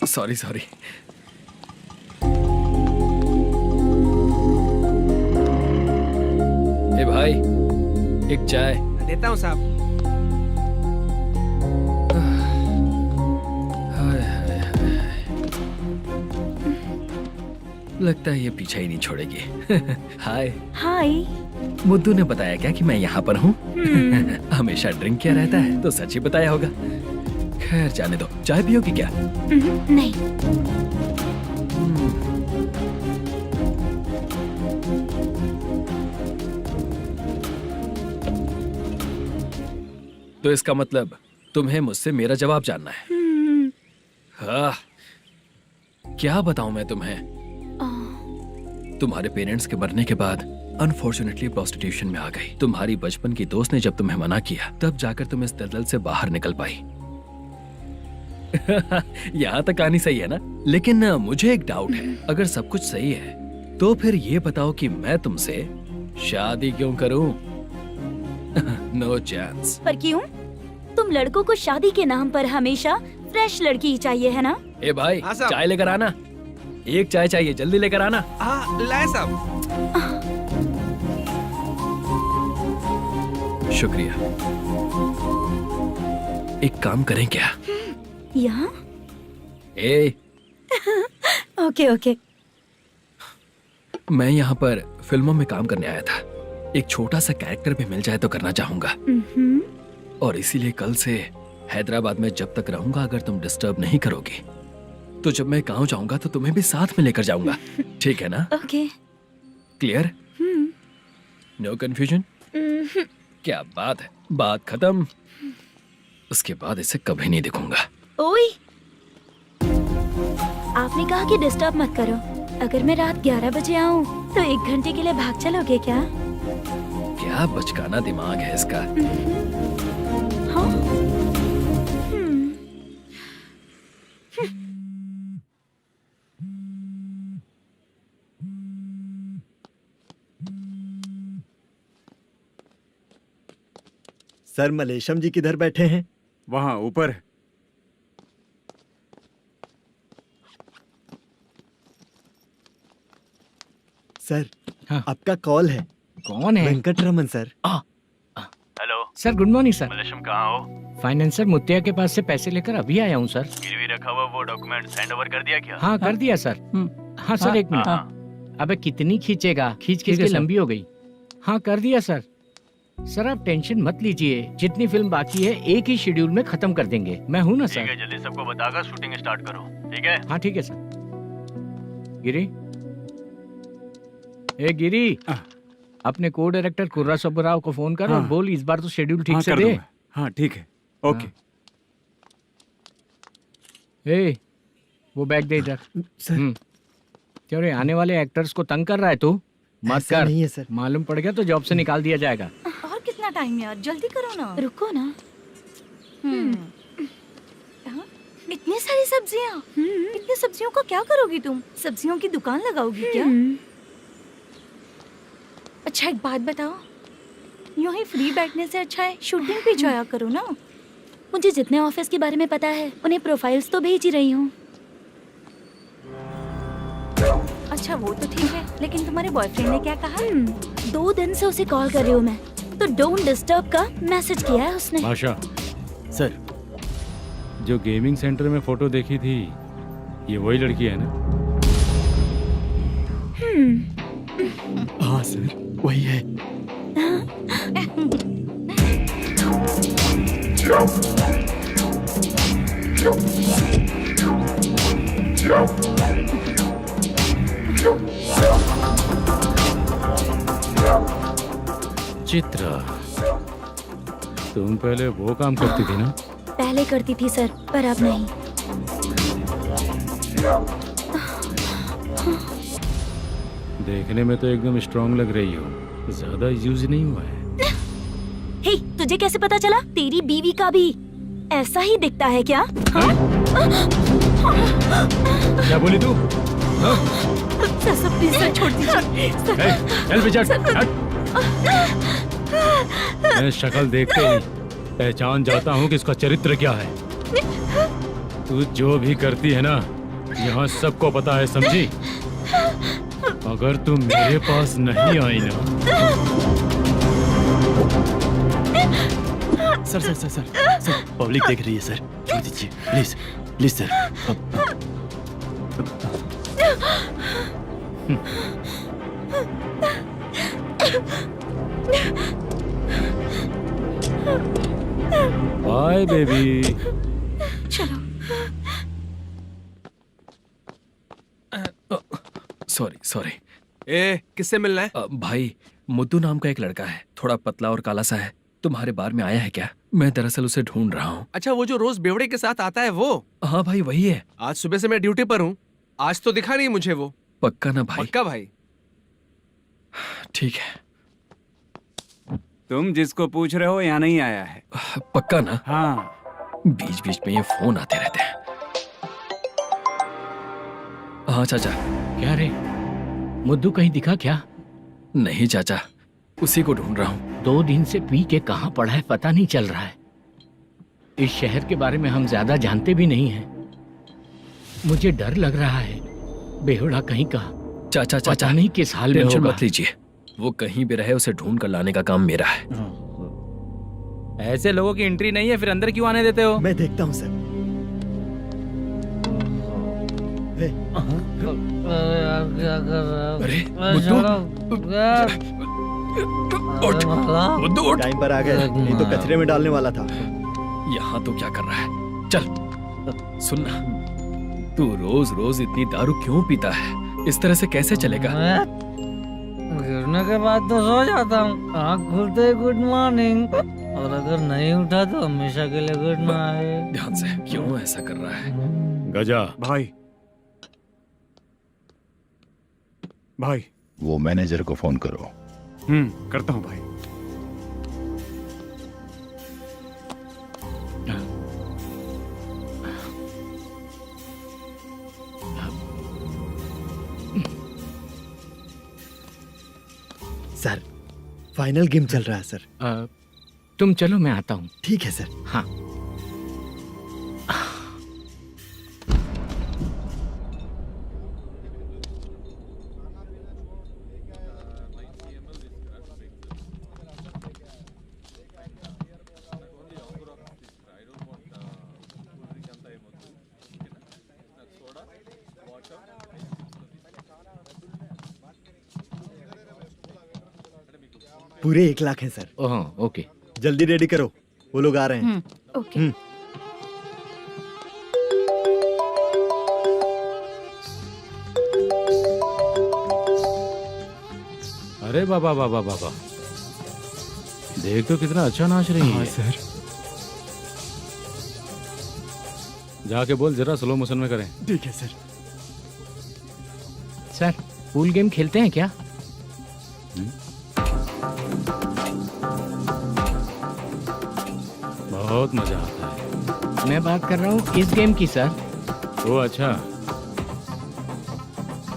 सॉरी। ए भाई, एक चाय। देता हूँ साहब। लगता है ये पीछा ही नहीं छोड़ेगी। हाय। हाय। मुद्दू ने बताया क्या कि मैं यहाँ पर हूँ? हमेशा ड्रिंक किया रहता है तो सच ही बताया होगा। खैर जाने दो, चाय पियोगी क्या? नहीं। तो इसका मतलब तुम्हें मुझसे मेरा जवाब जानना है? हाँ, क्या बताऊं मैं तुम्हें? तुम्हारे पेरेंट्स के मरने के बाद अनफॉर्चुनेटली प्रोस्टिट्यूशन में आ गई। तुम्हारी बचपन की दोस्त ने जब तुम्हें मना किया, तब जाकर तुम इस दलदल से बाहर निकल पाई। यहाँ तक कहानी सही है ना? लेकिन मुझे एक डाउट है। अगर सब कुछ सही है तो फिर ये बताओ कि मैं तुमसे शादी क्यों करूं? No chance. पर क्यों? तुम लड़कों को शादी के नाम पर हमेशा फ्रेश लड़की ही चाहिए, है ना? ए भाई, चाय लेकर आना। एक चाय चाहिए, जल्दी लेकर आना। लाए साहब। शुक्रिया। एक काम करें क्या? यहाँ? ए, ओके। मैं यहाँ पर फिल्मों में काम करने आया था। एक छोटा सा कैरेक्टर भी मिल जाए तो करना चाहूंगा। और इसीलिए कल से हैदराबाद में जब तक रहूंगा, अगर तुम डिस्टर्ब नहीं करोगी तो जब मैं गांव जाऊंगा तो तुम्हें भी साथ में लेकर जाऊंगा। ठीक है ना? ओके। क्लियर? No confusion? क्या बात है, बात खत्म। उसके बाद इसे कभी नहीं दिखूंगा। ओए, आपने कहा कि डिस्टर्ब मत करो। अगर मैं रात 11 बजे आऊं तो 1 घंटे के लिए भाग चलोगे क्या? क्या बचकाना दिमाग है इसका। हाँ? सर, मलेशम जी किधर बैठे हैं? वहाँ ऊपर। सर, हाँ। आपका कॉल है। कौन है? Venkataraman sir. Hello sir, good morning sir. Malesham, कहाँ हो? फाइनेंसर मुत्तिया के पास से पैसे लेकर अभी आया हूँ सर। गिरवी रखा हुआ वो डॉक्यूमेंट सेंड ओवर कर दिया क्या? हाँ, कर दिया सर। हाँ सर, एक मिनट। अबे कितनी खींचेगा, खींच के लंबी हो गई। हाँ, कर दिया सर। सर आप टेंशन मत लीजिए, जितनी फिल्म बाकी है एक ही शेड्यूल में खत्म कर देंगे। मैं हूँ ना ठीक सर। है, जल्दी सबको बताकर शूटिंग स्टार्ट करो, ठीक है? हाँ ठीक है सर। गिरी, ए गिरी, अपने को डायरेक्टर कुर्रा सुब्बराव को फोन कर और हाँ। बोल इस बार तो शेड्यूल ठीक हाँ, से कर दे। दूंगा। हाँ ठीक है, ओके। ए, वो बैग दे इधर। सर क्यों रे, आने वाले एक्टर्स को तंग कर रहा है तू? मत ऐसा कर। नहीं है सर। मालूम पड़ गया तो जॉब से निकाल दिया जाएगा। और कितना टाइम यार, जल्दी करो ना। रुको ना। हाँ? इतनी सारी सब्जियाँ, इतनी सब्जियों को क्या करोगी तुम? सब्जियों की दुकान लगाओगी क्या? अच्छा एक बात बताओ, यूं ही फ्री बैठने से अच्छा है शूटिंग भी जाया करो ना। मुझे जितने ऑफिस के बारे में पता है उन्हें प्रोफाइल्स तो भेज ही रही हूँ। अच्छा वो तो ठीक है, लेकिन तुम्हारे बॉयफ्रेंड ने क्या कहा? 2 दिन से उसे कॉल कर रही हूँ मैं, तो डोंट डिस्टर्ब का मैसेज किया है उसने। भाषा, सर जो गेमिंग सेंटर में फोटो देखी थी, ये वही लड़की है ना? हाँ सर वही है। चित्रा, तुम पहले वो काम करती थी ना? पहले करती थी सर, पर अब नहीं। देखने में तो एकदम स्ट्रांग लग रही हो, ज्यादा यूज नहीं हुआ है। हे, तुझे कैसे पता चला? तेरी बीवी का भी ऐसा ही दिखता है क्या? हाँ? क्या बोली तू? सर प्लीज सर छोड़ दीजिए। चल विजय, हट। मैं शक्ल देखते ही पहचान जाता हूँ कि इसका चरित्र क्या है। तू जो भी करती है ना, यहाँ सबको पता है, समझी? अगर तू मेरे पास नहीं आई ना। Sir sir sir sir sir public देख रही है सर, छोड़ दीजिए please please sir. Bye baby. चलो। Sorry sorry. ए, किससे मिलना है? भाई, मुद्दू नाम का एक लड़का है, थोड़ा पतला और काला सा है, तुम्हारे बार में आया है क्या? मैं दरअसल उसे ढूंढ रहा हूँ। अच्छा, वो जो रोज बेवड़े के साथ आता है वो? हाँ भाई वही है। आज सुबह से मैं ड्यूटी पर हूँ, आज तो दिखा नहीं मुझे वो। पक्का ना भाई? पक्का भाई। ठीक है। तुम जिसको पूछ रहे हो यहाँ नहीं आया है? पक्का ना? हाँ। बीच बीच में ये फोन आते रहते हैं। हाँ चाचा। क्या रे, मुद्दू कहीं दिखा क्या? नहीं चाचा, उसी को ढूंढ रहा हूँ। 2 दिन से पी के कहाँ पड़ा है पता नहीं चल रहा है। इस शहर के बारे में हम ज्यादा जानते भी नहीं हैं। मुझे डर लग रहा है, बेहुड़ा कहीं का। चाचा चाचा, पता नहीं किस हाल में टेंशन होगा। मत लीजिए, वो कहीं भी रहे उसे ढूंढ कर लाने का काम मेरा है। ऐसे लोगों की एंट्री नहीं है, फिर अंदर क्यों आने देते हो? मैं देखता हूँ सर। अरे मुद्दू उठ। टाइम पर आ गए, नहीं तो कचरे में डालने वाला था। यहाँ तो क्या कर रहा है? चल सुनना, तू रोज रोज इतनी दारू क्यों पीता है? इस तरह से कैसे चलेगा? गिरने के बाद तो सो जाता हूँ, आँख खुलते ही गुड मॉर्निंग, और अगर नहीं उठा तो हमेशा के लिए गुड नाइट। ध्यान से, क्यों ऐसा कर रहा है? गजा भाई, भाई वो मैनेजर को फोन करो। करता हूँ भाई। सर फाइनल गेम चल रहा है सर। तुम चलो, मैं आता हूँ। ठीक है सर। हाँ। पूरे 1 लाख हैं सर। Oh okay. जल्दी रेडी करो, वो लोग आ रहे हैं। ओके। अरे बाबा बाबा बाबा, देख तो कितना अच्छा नाच रही है। सर जाके बोल जरा स्लो मोशन में करें। ठीक है सर। सर पूल गेम खेलते हैं क्या? बहुत मजा आता है। मैं बात कर रहा हूँ इस गेम की सर। ओ अच्छा,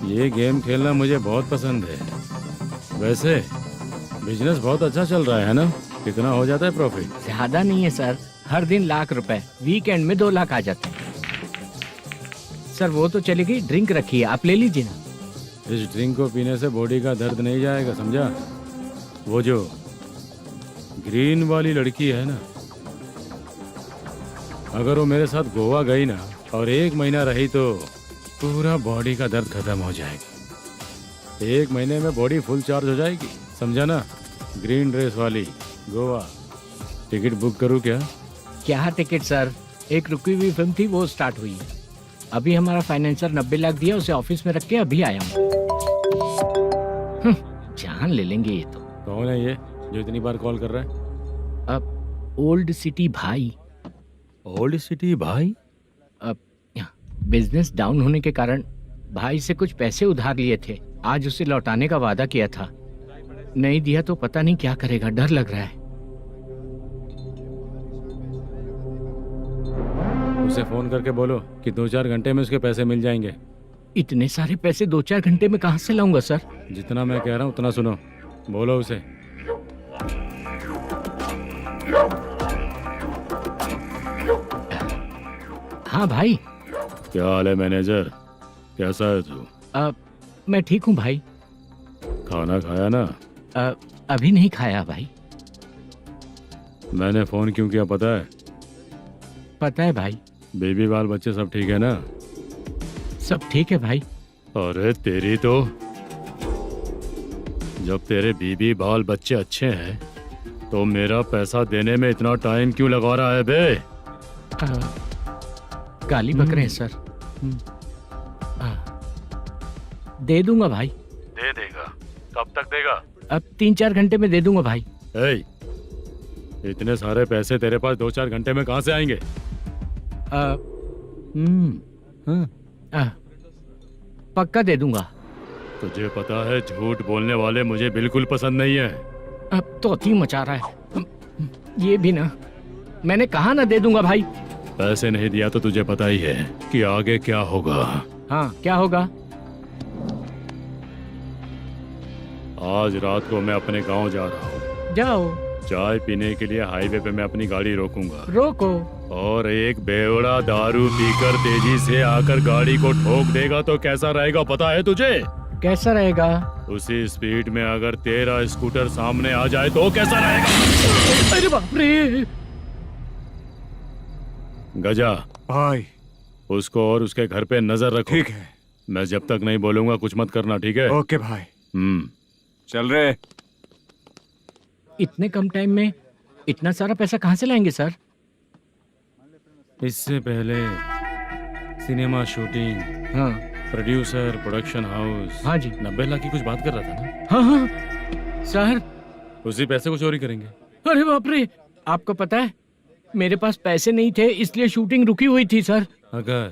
ये गेम खेलना मुझे बहुत पसंद है। वैसे बिजनेस बहुत अच्छा चल रहा है ना? कितना हो जाता है प्रॉफिट? ज्यादा नहीं है सर, हर दिन लाख रुपए, वीकेंड में 2 लाख आ जाते हैं। सर वो तो चलेगी, ड्रिंक रखी है, आप ले लीजिए ना। इस ड्रिंक को पीने से बॉडी का दर्द नहीं जाएगा, समझा? वो जो ग्रीन वाली लड़की है ना, अगर वो मेरे साथ गोवा गई ना और 1 महीना रही तो पूरा बॉडी का दर्द खत्म हो जाएगा। 1 महीने में बॉडी फुल चार्ज हो जाएगी, समझा ना? ग्रीन ड्रेस वाली गोवा। टिकट बुक करूँ क्या? क्या टिकट सर, एक रुकी हुई फिल्म थी वो स्टार्ट हुई है। अभी हमारा फाइनेंसर 90 लाख दिया, उसे ऑफिस में रख के अभी आया हूँ। जान ले लेंगे ये तो। कौन है ये जो इतनी बार कॉल कर रहा है? अब ओल्ड सिटी भाई। ओल्ड सिटी भाई? अब बिजनेस डाउन होने के कारण भाई से कुछ पैसे उधार लिए थे, आज उसे लौटाने का वादा किया था। नहीं दिया तो पता नहीं क्या करेगा, डर लग रहा है। उसे फोन करके बोलो कि 2-4 घंटे में उसके पैसे मिल जाएंगे। इतने सारे पैसे 2-4 घंटे में कहाँ से लाऊंगा सर? जितना मैं कह रहा हूँ उतना सुनो, बोलो उसे। हाँ भाई। क्या हाल है मैनेजर, कैसा है तू? मैं ठीक हूँ भाई। खाना खाया ना? अभी नहीं खाया भाई। मैंने फोन क्यों किया पता है? पता है भाई। बेबी बाल बच्चे सब ठीक है ना? सब ठीक है भाई। अरे तेरी तो, जब तेरे बीबी बाल बच्चे अच्छे हैं तो मेरा पैसा देने में इतना टाइम क्यों लगा रहा है बे? गाली बक रहे हैं सर। दे दूंगा भाई। दे देगा? कब तक देगा? अब 3-4 घंटे में दे दूंगा भाई। इतने सारे पैसे तेरे पास 2-4 घंटे में कहाँ से आएंगे? पक्का दे दूंगा। तुझे पता है झूठ बोलने वाले मुझे बिल्कुल पसंद नहीं है। अब तोती मचा रहा है ये भी ना। मैंने कहा ना दे दूंगा भाई। पैसे नहीं दिया तो तुझे पता ही है कि आगे क्या होगा। हाँ क्या होगा? आज रात को मैं अपने गांव जा रहा हूँ। जाओ। चाय पीने के लिए हाईवे पे मैं अपनी गाड़ी रोकूंगा। रोको। और एक बेवड़ा दारू पीकर तेजी से आकर गाड़ी को ठोक देगा तो कैसा रहेगा पता है तुझे? कैसा रहेगा? उसी स्पीड में अगर तेरा स्कूटर सामने आ जाए तो कैसा रहेगा? अरे बाप रे। गजा भाई, उसको और उसके घर पे नजर रखो। ठीक है। मैं जब तक नहीं बोलूंगा कुछ मत करना, ठीक है? ओके भाई। चल रहे। इतने कम टाइम में इतना सारा पैसा कहाँ से लाएंगे सर? इससे पहले सिनेमा शूटिंग, हाँ, प्रोड्यूसर, प्रोडक्शन हाउस। हाँ जी। 90 लाख की कुछ बात कर रहा था ना? हाँ हाँ सर। उसी पैसे को चोरी करेंगे। अरे बाप रे, आपको पता है मेरे पास पैसे नहीं थे इसलिए शूटिंग रुकी हुई थी सर। अगर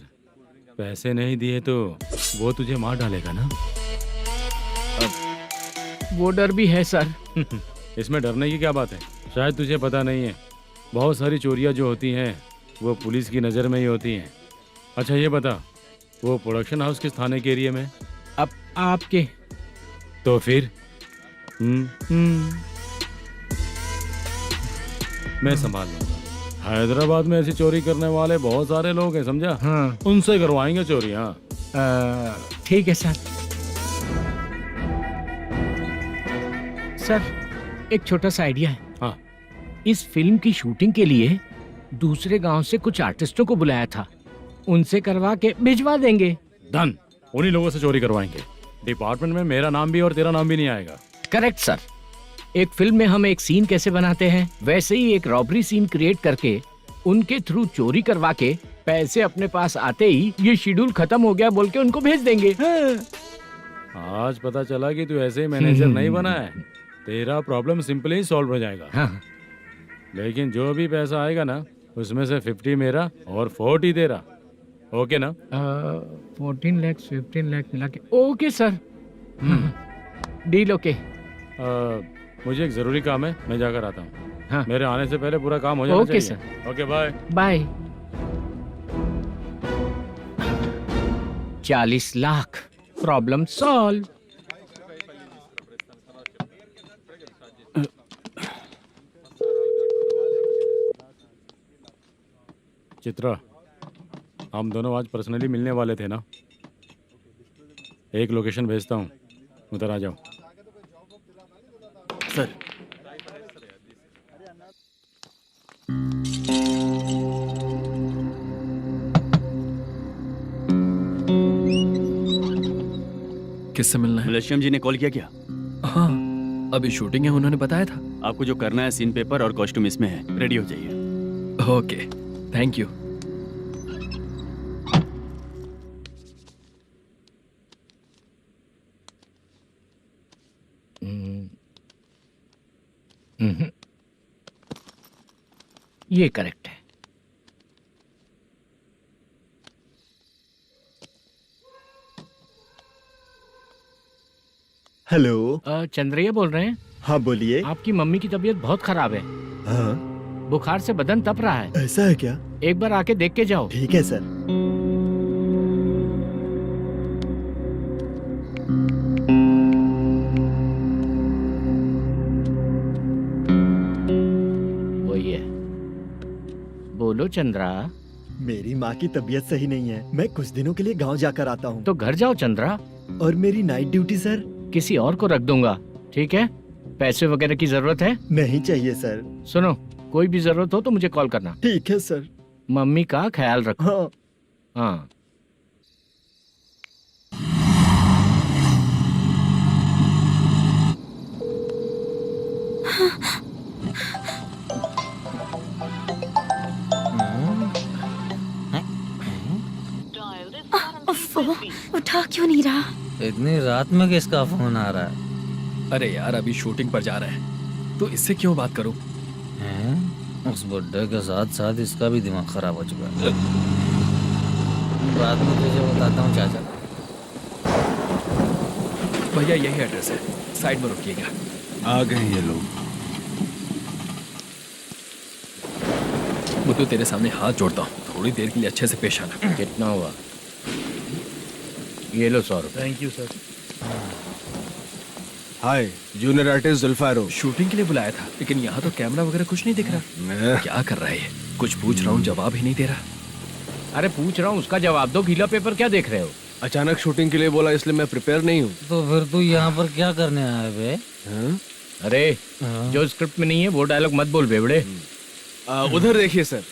पैसे नहीं दिए तो वो तुझे मार डालेगा ना? वो डर भी है सर। इसमें डरने की क्या बात है? शायद तुझे पता नहीं है, बहुत सारी चोरियां जो होती हैं वो पुलिस की नज़र में ही होती हैं। अच्छा ये बता, वो प्रोडक्शन हाउस किस थाने के एरिया में? अब आपके। तो फिर मैं संभाल लूंगा। हैदराबाद में ऐसी चोरी करने वाले बहुत सारे लोग हैं, समझा? हाँ। उनसे करवाएंगे चोरी। हाँ ठीक है सर। सर एक छोटा सा आइडिया है। हाँ। इस फिल्म की शूटिंग के लिए दूसरे गांव से कुछ आर्टिस्टों को बुलाया था, उनसे करवा के भिजवा देंगे। डन, उन्हीं लोगों से चोरी करवाएंगे। डिपार्टमेंट में मेरा नाम भी और तेरा नाम भी नहीं आएगा। Correct sir. एक फिल्म में हम एक सीन कैसे बनाते हैं, वैसे ही एक रॉबरी सीन क्रिएट करके उनके थ्रू चोरी करवा के पैसे अपने पास आते ही ये शेड्यूल खत्म हो गया बोल के उनको भेज देंगे। आज पता चला कि तू ऐसे ही मैनेजर नहीं बना है, तेरा प्रॉब्लम सिंपली ही सॉल्व हो जाएगा। हाँ। लेकिन जो भी पैसा आएगा ना उसमें से 50 मेरा और 40 तेरा, ओके ना? 14 लाख 15 लाख मिला के ओके सर। Deal okay. मुझे एक जरूरी काम है, मैं जाकर आता हूँ। हाँ। मेरे आने से पहले पूरा काम हो जाना ओके चाहिए। Sir. Okay bye bye. 40 lakh problem solve. Chitra, हम दोनों आज पर्सनली मिलने वाले थे ना? एक लोकेशन भेजता हूँ, उधर आ जाओ। सर किससे मिलना है? मलेशियम जी ने कॉल किया क्या? हाँ, अभी शूटिंग है, उन्होंने बताया था। आपको जो करना है, सीन पेपर और कॉस्ट्यूम इसमें है, रेडी हो जाइए। Okay, thank you. ये करेक्ट है। हेलो। चंद्रैया बोल रहे हैं? हाँ बोलिए। आपकी मम्मी की तबीयत बहुत खराब है। हाँ। बुखार से बदन तप रहा है। ऐसा है क्या? एक बार आके देख के जाओ। ठीक है सर। वही है। बोलो चंद्रा। मेरी माँ की तबीयत सही नहीं है, मैं कुछ दिनों के लिए गांव जाकर आता हूँ। तो घर जाओ चंद्रा। और मेरी नाइट ड्यूटी सर? किसी और को रख दूंगा, ठीक है? पैसे वगैरह की जरूरत है? नहीं चाहिए सर। सुनो, कोई भी जरूरत हो तो मुझे कॉल करना। ठीक है सर। मम्मी का ख्याल रखो। हाँ। हाँ। उठा क्यों नहीं रहा? इतनी रात में किसका फोन आ रहा है? अरे यार, अभी शूटिंग पर जा रहे हैं, तो इससे क्यों बात करूं? उस बुड्ढे के साथ साथ इसका भी दिमाग खराब हो चुका है। बाद में तुझे बताता हूँ चाचा। भैया यही एड्रेस है, साइड में रुकिएगा। आ गए ये लोग। मुझे तेरे सामने हाथ जोड़ता हूँ, थोड़ी देर के लिए अच्छे से पेश आना। कितना हुआ? ये लो 100 रुपए। Thank you sir. Hi, junior artist जुल्फारो। शूटिंग के लिए बुलाया था, लेकिन यहाँ तो कैमरा वगैरह कुछ नहीं दिख रहा। क्या कर रहा है ये? कुछ पूछ रहा हूँ, जवाब ही नहीं दे रहा। अरे पूछ रहा हूँ, उसका जवाब दो। गीला पेपर क्या देख रहे हो? अचानक शूटिंग के लिए बोला, इसलिए मैं प्रिपेयर नहीं हूँ। तो फिर तू यहाँ पर क्या करने आया बे? अरे जो स्क्रिप्ट में नहीं है वो डायलॉग मत बोल बेवड़े। उधर देखिए सर।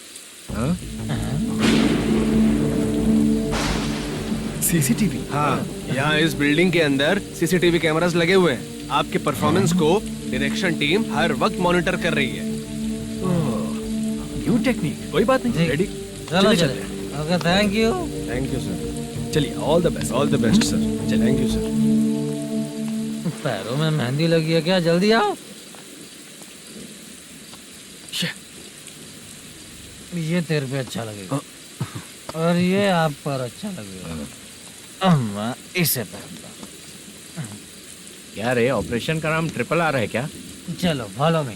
सीसीटीवी? हाँ, यहाँ इस बिल्डिंग के अंदर सीसीटीवी कैमरास लगे हुए हैं। आपके परफॉर्मेंस को डायरेक्शन टीम हर वक्त मॉनिटर कर रही है। न्यू टेक्निक, कोई बात नहीं। रेडी? चलो चले। Okay, thank you. Thank you sir. चलिए, all the best. All the best sir. Thank you sir. पैरों में मेहंदी लगी है क्या? जल्दी आओ। ये तेरे पे अच्छा लगेगा और ये आप पर अच्छा लगेगा। मैं इसे पहनता। क्या रे, ऑपरेशन का नाम ट्रिपल आर है क्या? चलो फॉलो मी।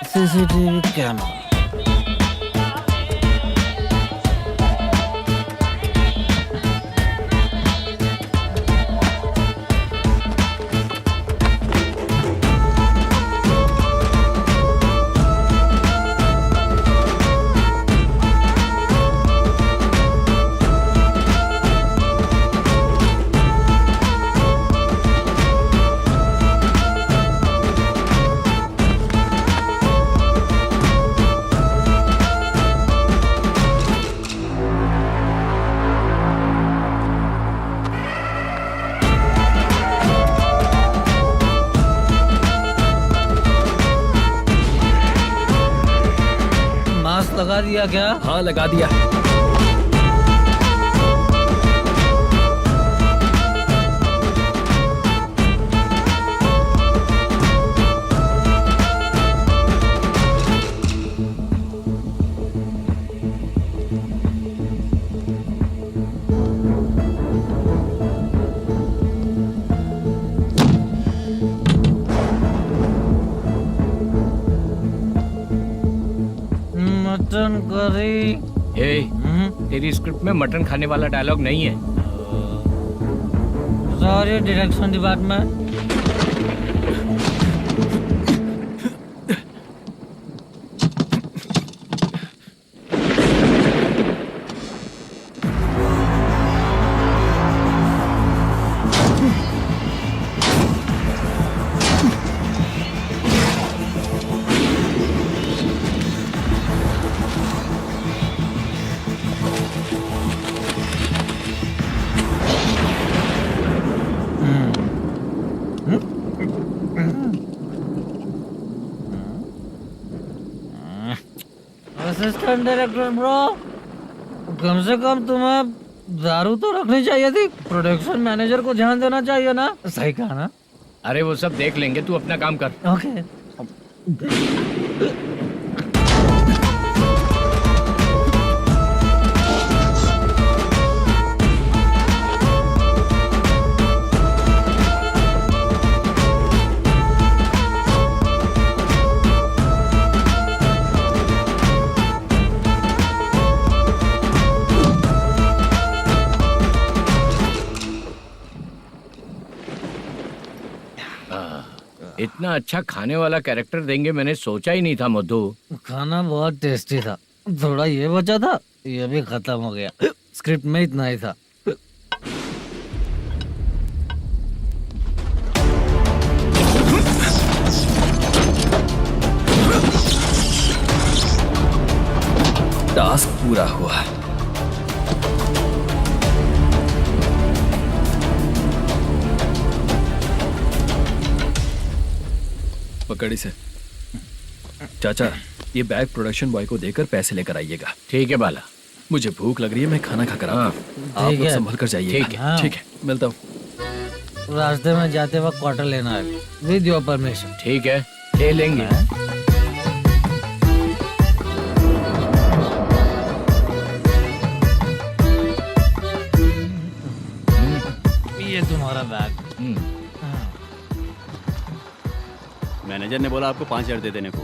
CCTV camera. लगा दिया क्या? हाँ लगा दिया। Mutton curry. तेरी स्क्रिप्ट में मटन खाने वाला डायलॉग नहीं है। Sorry direction department. Assistant director bro, कम से कम तुम्हें दारू तो रखनी चाहिए थी। प्रोडक्शन मैनेजर को ध्यान देना चाहिए ना। सही कहा ना? अरे वो सब देख लेंगे, तू अपना काम कर। ओके। इतना अच्छा खाने वाला कैरेक्टर देंगे मैंने सोचा ही नहीं था मधु। खाना बहुत टेस्टी था। थोड़ा ये बचा था, ये भी खत्म हो गया। स्क्रिप्ट में इतना ही था। टास्क पूरा हुआ। पकड़ी से। चाचा, ये बैग प्रोडक्शन बॉय को देकर पैसे लेकर आइएगा। ठीक है बाला। मुझे भूख लग रही है, मैं खाना खाकर आता हूँ। आप ठीक लोग है। संभल कर जाइए। ठीक है। ठीक है, मिलता हूँ। रास्ते में जाते वक्त क्वार्टर लेना है, विद योर परमिशन। ठीक है, ले लेंगे। ये तुम्हारा बैग। मैनेजर ने बोला आपको 5,000 दे देने को।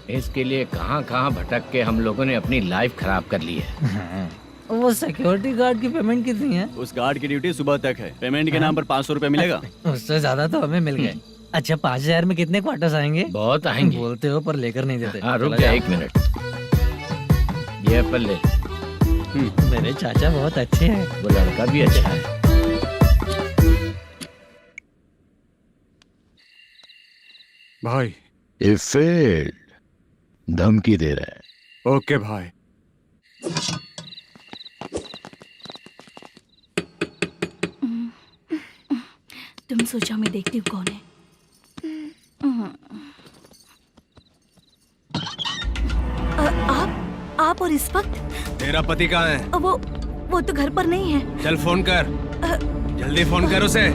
इसके लिए कहाँ कहाँ भटक के हम लोगों ने अपनी लाइफ खराब कर ली है। वो सिक्योरिटी गार्ड की पेमेंट कितनी है? उस गार्ड की ड्यूटी सुबह तक है। पेमेंट के नाम पर 500 रुपए मिलेगा। उससे ज्यादा तो हमें मिल गए। अच्छा, 5,000 में कितने क्वार्टर्स आएंगे? बहुत आएंगे। बोलते हो पर लेकर नहीं देते। हाँ रुक जा 1 मिनट। ये एप्पल ले। मेरे चाचा बहुत अच्छे हैं। वो लड़का भी अच्छा है। भाई ये फेल्ड धमकी दे रहा है। ओके भाई। तुम सोचो, मैं देखती हूँ कौन है। आप और इस वक्त? तेरा पति कहाँ है? वो तो घर पर नहीं है। चल फोन कर, जल्दी फोन कर उसे।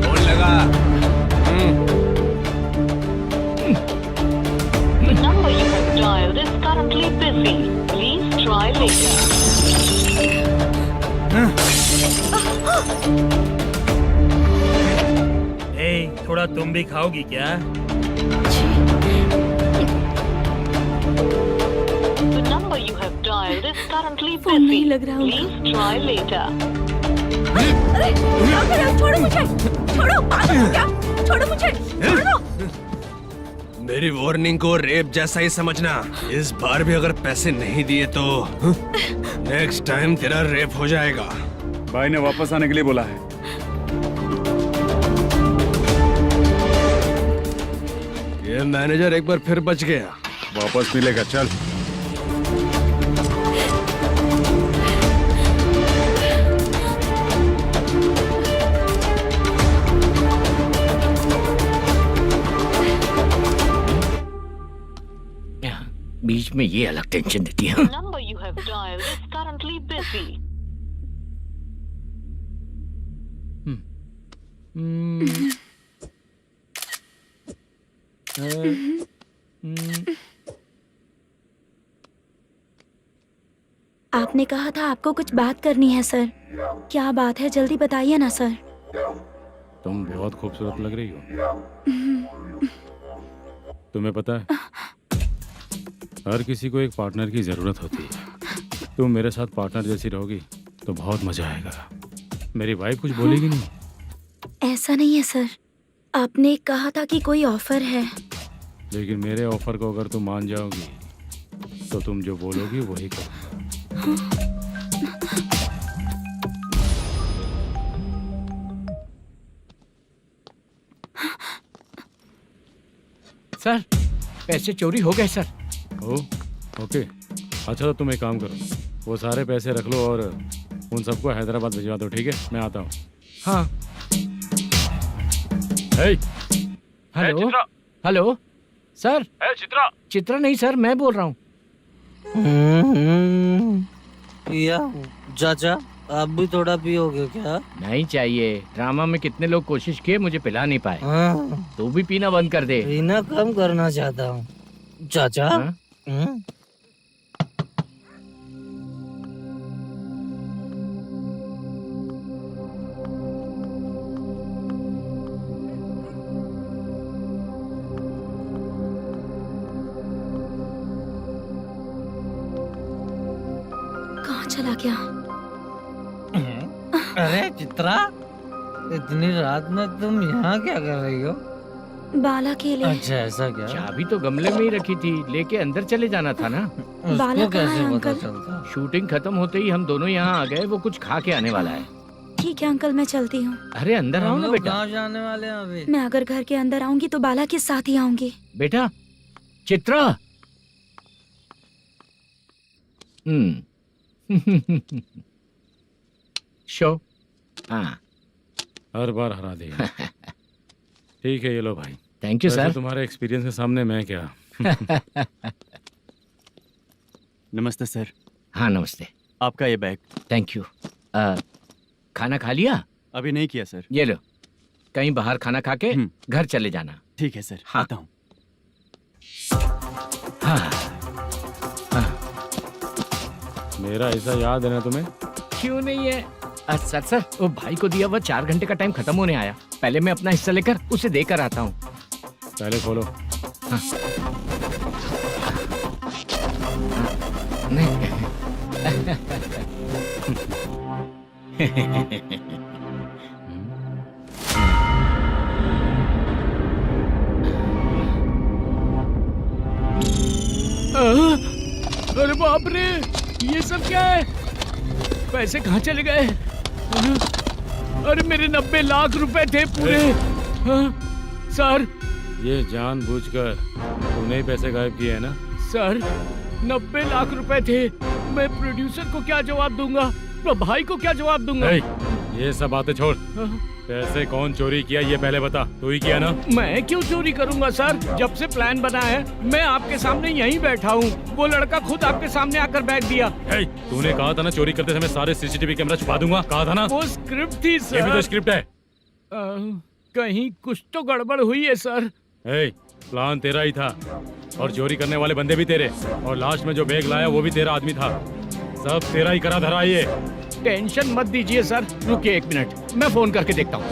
फोन लगा। number you have dialed is currently busy. Please try later. थोड़ा तुम भी खाओगी क्या? The number you have dialed is currently phone busy. नहीं लग रहा होगा। Please try later. अरे क्या कर रहे हो? छोड़ो मुझे, छोड़ो, पागल हो क्या? छोड़ो मुझे, छोड़ो। मेरी वार्निंग को रेप जैसा ही समझना। इस बार भी अगर पैसे नहीं दिए तो नेक्स्ट टाइम तेरा रेप हो जाएगा। भाई ने वापस आने के लिए बोला है। ये ये मैनेजर एक बार फिर बच गया। वापस मिलेगा, चल। बीच में ये अलग टेंशन देती है। Number you have dialed is currently busy. आपने कहा था आपको कुछ बात करनी है सर। क्या बात है, जल्दी बताइए ना सर। तुम बहुत खूबसूरत लग रही हो। तुम्हें पता है, हर किसी को एक पार्टनर की जरूरत होती है। तुम मेरे साथ पार्टनर जैसी रहोगी तो बहुत मजा आएगा। मेरी वाइफ कुछ बोलेगी नहीं? ऐसा नहीं है सर, आपने कहा था कि कोई ऑफर है। लेकिन मेरे ऑफर को अगर तुम मान जाओगी तो तुम जो बोलोगी वही करो। सर, पैसे चोरी हो गए सर। ओके, अच्छा तो तुम एक काम करो, वो सारे पैसे रख लो और उन सबको हैदराबाद भिजवा दो, ठीक है? मैं आता हूँ। हाँ। Hey, hello hello sir. Chitra. Chitra नहीं सर, मैं बोल रहा हूँ। या चाचा, आप भी थोड़ा पियोगे क्या? नहीं चाहिए। ड्रामा में कितने लोग कोशिश किए, मुझे पिला नहीं पाए। हाँ। तू भी पीना बंद कर दे। पीना कम करना चाहता हूँ चाचा। हाँ? कहाँ चला गया? अरे चित्रा, इतनी रात में तुम यहाँ क्या कर रही हो? बाला के लिए। अच्छा ऐसा क्या? चाबी तो गमले में ही रखी थी, लेके अंदर चले जाना था ना। बाला उसको कहाँ है कैसे पता अंकल? चलता? शूटिंग खत्म होते ही हम दोनों यहाँ आ गए। वो कुछ खा के आने वाला है। ठीक है अंकल, मैं चलती हूँ। अरे अंदर आओ हम ना लोग बेटा। कहाँ जाने वाले हैं अभी? मैं अगर घर के अंदर आऊंगी तो बाला के साथ ही आऊंगी। बेटा, चित्रा। शो। हाँ, हर बार हरा देगा। ठीक है, ये लो भाई। थैंक यू वैसे सर। तुम्हारे एक्सपीरियंस के सामने मैं क्या। नमस्ते सर। हाँ नमस्ते। आपका ये बैग। Thank you. खाना खा लिया? अभी नहीं किया सर। ये लो, कहीं बाहर खाना खा के घर चले जाना। ठीक है सर। हाँ। आता हूँ। हाँ। हाँ। मेरा ऐसा याद है ना तुम्हें? क्यों नहीं है? सर सर, वो भाई को दिया हुआ 4 घंटे का टाइम खत्म होने आया। पहले मैं अपना हिस्सा लेकर उसे देकर आता हूँ। पहले खोलो। हाँ। नहीं। अरे बाप रे, ये सब क्या है? पैसे कहाँ चले गए? अरे मेरे 90 लाख रुपए थे पूरे। सर, ये जानबूझकर तूने ही पैसे गायब किए हैं ना? सर 90 लाख रुपए थे। मैं प्रोड्यूसर को क्या जवाब दूंगा? तो भाई को क्या जवाब दूंगा? ये सब बातें छोड़। पैसे कौन चोरी किया ये पहले बता। तू ही किया ना? मैं क्यों चोरी करूंगा सर? जब से प्लान बना है मैं आपके सामने यहीं बैठा हूँ। वो लड़का खुद आपके सामने आकर बैठ दिया। तूने कहा था ना चोरी करते समय सारे सीसीटीवी कैमरा छुपा दूंगा। कहा था ना? वो स्क्रिप्ट थी सर। ये भी तो स्क्रिप्ट है। कहीं कुछ तो गड़बड़ हुई है सर। प्लान तेरा ही था और चोरी करने वाले बंदे भी तेरे, और लास्ट में जो बैग लाया वो भी तेरा आदमी था। सब तेरा ही करा धरा। ये टेंशन मत दीजिए सर। रुकिए 1 मिनट, मैं फोन करके देखता हूँ।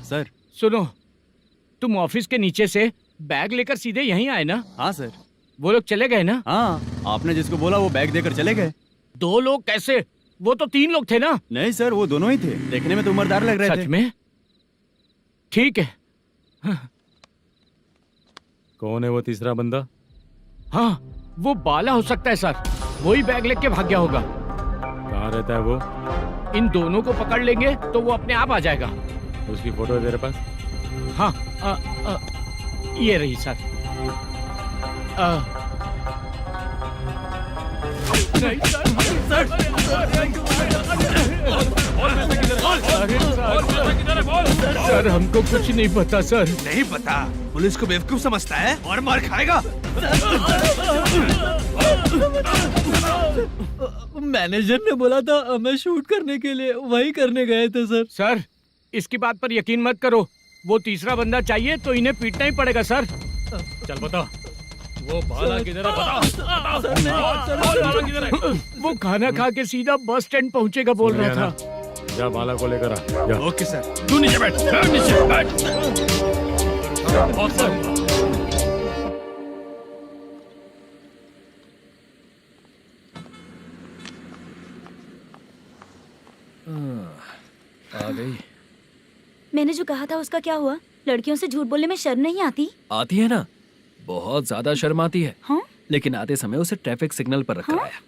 सर सुनो, तुम ऑफिस के नीचे से बैग लेकर सीधे यहीं आए ना? हाँ सर। वो लोग चले गए ना? हाँ, आपने जिसको बोला वो बैग देकर चले गए। 2 लोग कैसे? वो तो 3 लोग थे ना? नहीं सर, वो दोनों ही थे। देखने में तो उम्रदार लग रहे थे। सच में? ठीक है। कौन है वो तीसरा बंदा? हाँ, वो बाला हो सकता है सर। वही बैग लेके भाग गया होगा। कहाँ कहाँ रहता है वो? इन दोनों को पकड़ लेंगे तो वो अपने आप आ जाएगा। उसकी फोटो है तेरे पास? हाँ ये रही सर। नहीं सर हमको कुछ नहीं पता सर। नहीं पता? पुलिस को बेवकूफ समझता है और मार खाएगा। मैनेजर ने बोला था हमें शूट करने के लिए, वही करने गए थे सर। सर इसकी बात पर यकीन मत करो, वो तीसरा बंदा चाहिए तो इन्हें पीटना ही पड़ेगा सर। चल बता, वो बाला किधर है? बता। बाला किधर है? वो खाना खा के सीधा बस स्टैंड पहुंचेगा बोल रहा था। जा बाला को लेकर आ। जा। Okay sir. तू नीचे बैठ, नीचे बैठ। बहुत सर। आ गई। मैंने जो कहा था उसका क्या हुआ? लड़कियों से झूठ बोलने में शर्म नहीं आती? आती है ना, बहुत ज्यादा शर्म आती है। हाँ? लेकिन आते समय उसे ट्रैफिक सिग्नल पर रखकर आया।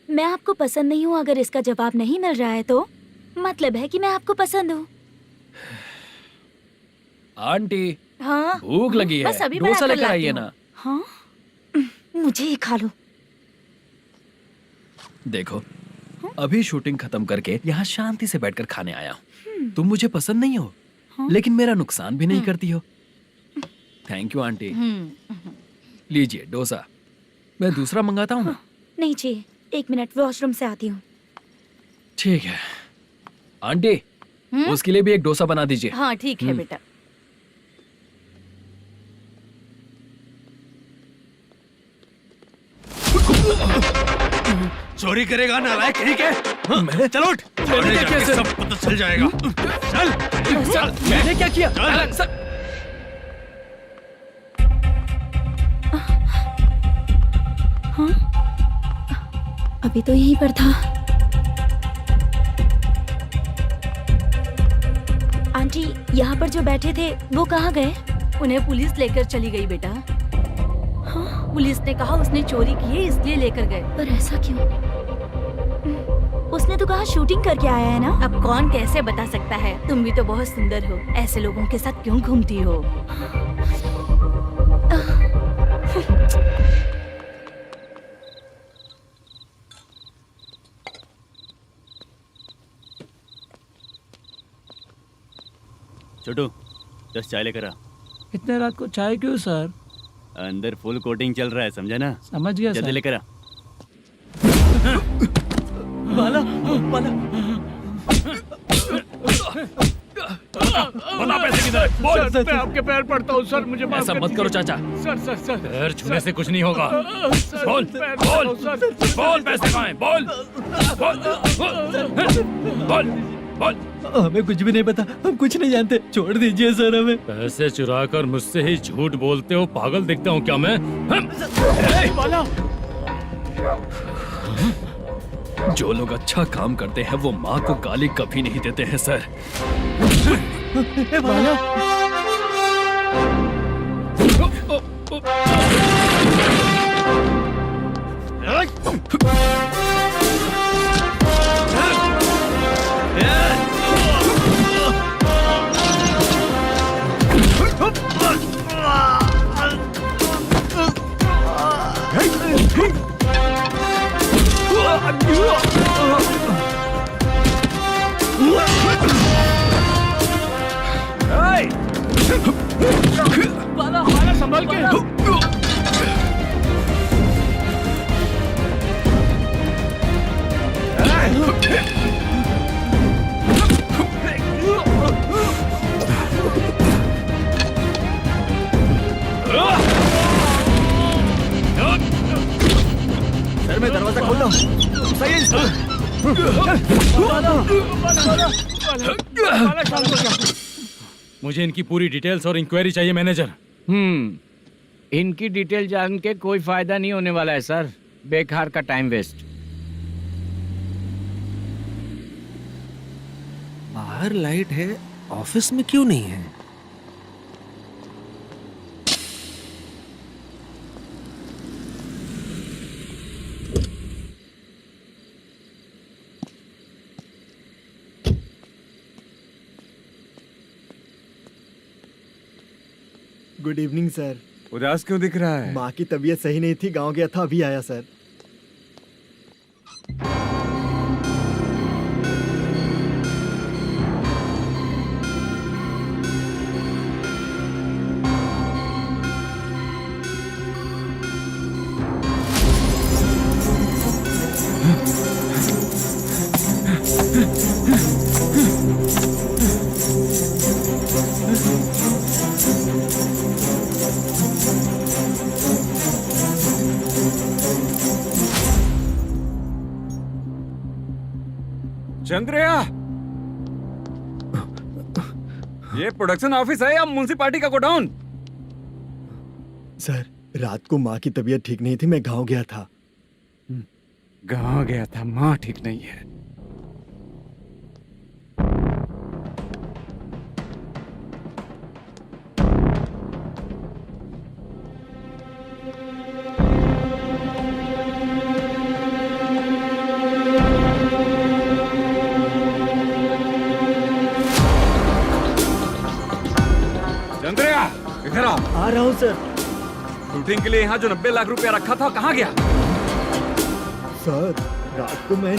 मैं आपको पसंद नहीं हूँ अगर इसका जवाब नहीं मिल रहा है तो मतलब है कि मैं आपको पसंद हूँ। आंटी हाँ भूख लगी है, बस अभी मैं डोसा आकर लेकर लाती आइए हूँ। ना। हाँ मुझे ही खा लो। देखो अभी शूटिंग खत्म करके यहाँ शांति से बैठकर खाने आया हूँ। तुम मुझे पसंद नहीं हो, लेकिन मेरा नुकसान भी नहीं करती हो। Thank you aunty. लीजिए डोसा। मैं दूसरा मंगाता हूँ ना? नहीं चाहिए, 1 मिनट वॉशरूम से आती हूँ। ठीक है आंटी, उसके लिए भी एक डोसा बना दीजिए। हाँ ठीक है बेटा। चोरी करेगा नालायक कहीं के? चल उठ। मैंने क्या किया सर? सब पता चल जाएगा। चल। मैंने क्या किया? सर हाँ अभी तो यहीं पर था। आंटी यहाँ पर जो बैठे थे वो कहाँ गए? उन्हें पुलिस लेकर चली गई बेटा। हाँ? पुलिस ने कहा उसने चोरी की है इसलिए लेकर गए। पर ऐसा क्यों? उसने तो कहा शूटिंग करके आया है ना। अब कौन कैसे बता सकता है? तुम भी तो बहुत सुंदर हो, ऐसे लोगों के साथ क्यों घूमती हो? छोटू 10 चाय लेकर आ। इतने रात को चाय क्यों सर? अंदर फुल कोटिंग चल रहा है, समझा ना? समझ गया जल्दी सर। लेकर आ। बाला बाला बता पैसे किधर है? बोल। सर मैं आपके पैर पड़ता हूँ सर, मुझे माफ ऐसा कर मत करो दीजिए। चाचा। सर सर सर पैर छूने से कुछ नहीं होगा। सर, बोल पैर बोल पड़ता हूँ, सर। बोल, पैसे कहाँ हैं? बोल बोल बोल। हमें कुछ भी नहीं पता, हम कुछ नहीं जानते, छोड़ दीजिए सर हमें। पैसे चुरा कर मुझसे ही झूठ बोलते हो, पागल दिखता हूँ क्या मैं? बाला जो लोग अच्छा काम करते हैं वो माँ को गाली कभी नहीं देते हैं सर। बाला बाला बाला संभल के। सर मैं दरवाजा खोल रहा हूँ। सही है मुझे इनकी पूरी डिटेल्स और इंक्वायरी चाहिए मैनेजर। इनकी डिटेल जान के कोई फायदा नहीं होने वाला है सर, बेकार का टाइम वेस्ट। बाहर लाइट है, ऑफिस में क्यों नहीं है? Good evening sir. उदास क्यों दिख रहा है? माँ की तबीयत सही नहीं थी, गांव गया था, अभी आया सर। चंद्रया, ये प्रोडक्शन ऑफिस है या म्युनिसिपालिटी का गोडाउन? सर, रात को माँ की तबीयत ठीक नहीं थी, मैं गांव गया था। गांव गया था, माँ ठीक नहीं है। चंद्रया, इधर आओ। आ रहा हूँ सर। शूटिंग के लिए यहाँ जो 90 लाख रुपया रखा था, कहाँ गया? सर, रात को मैं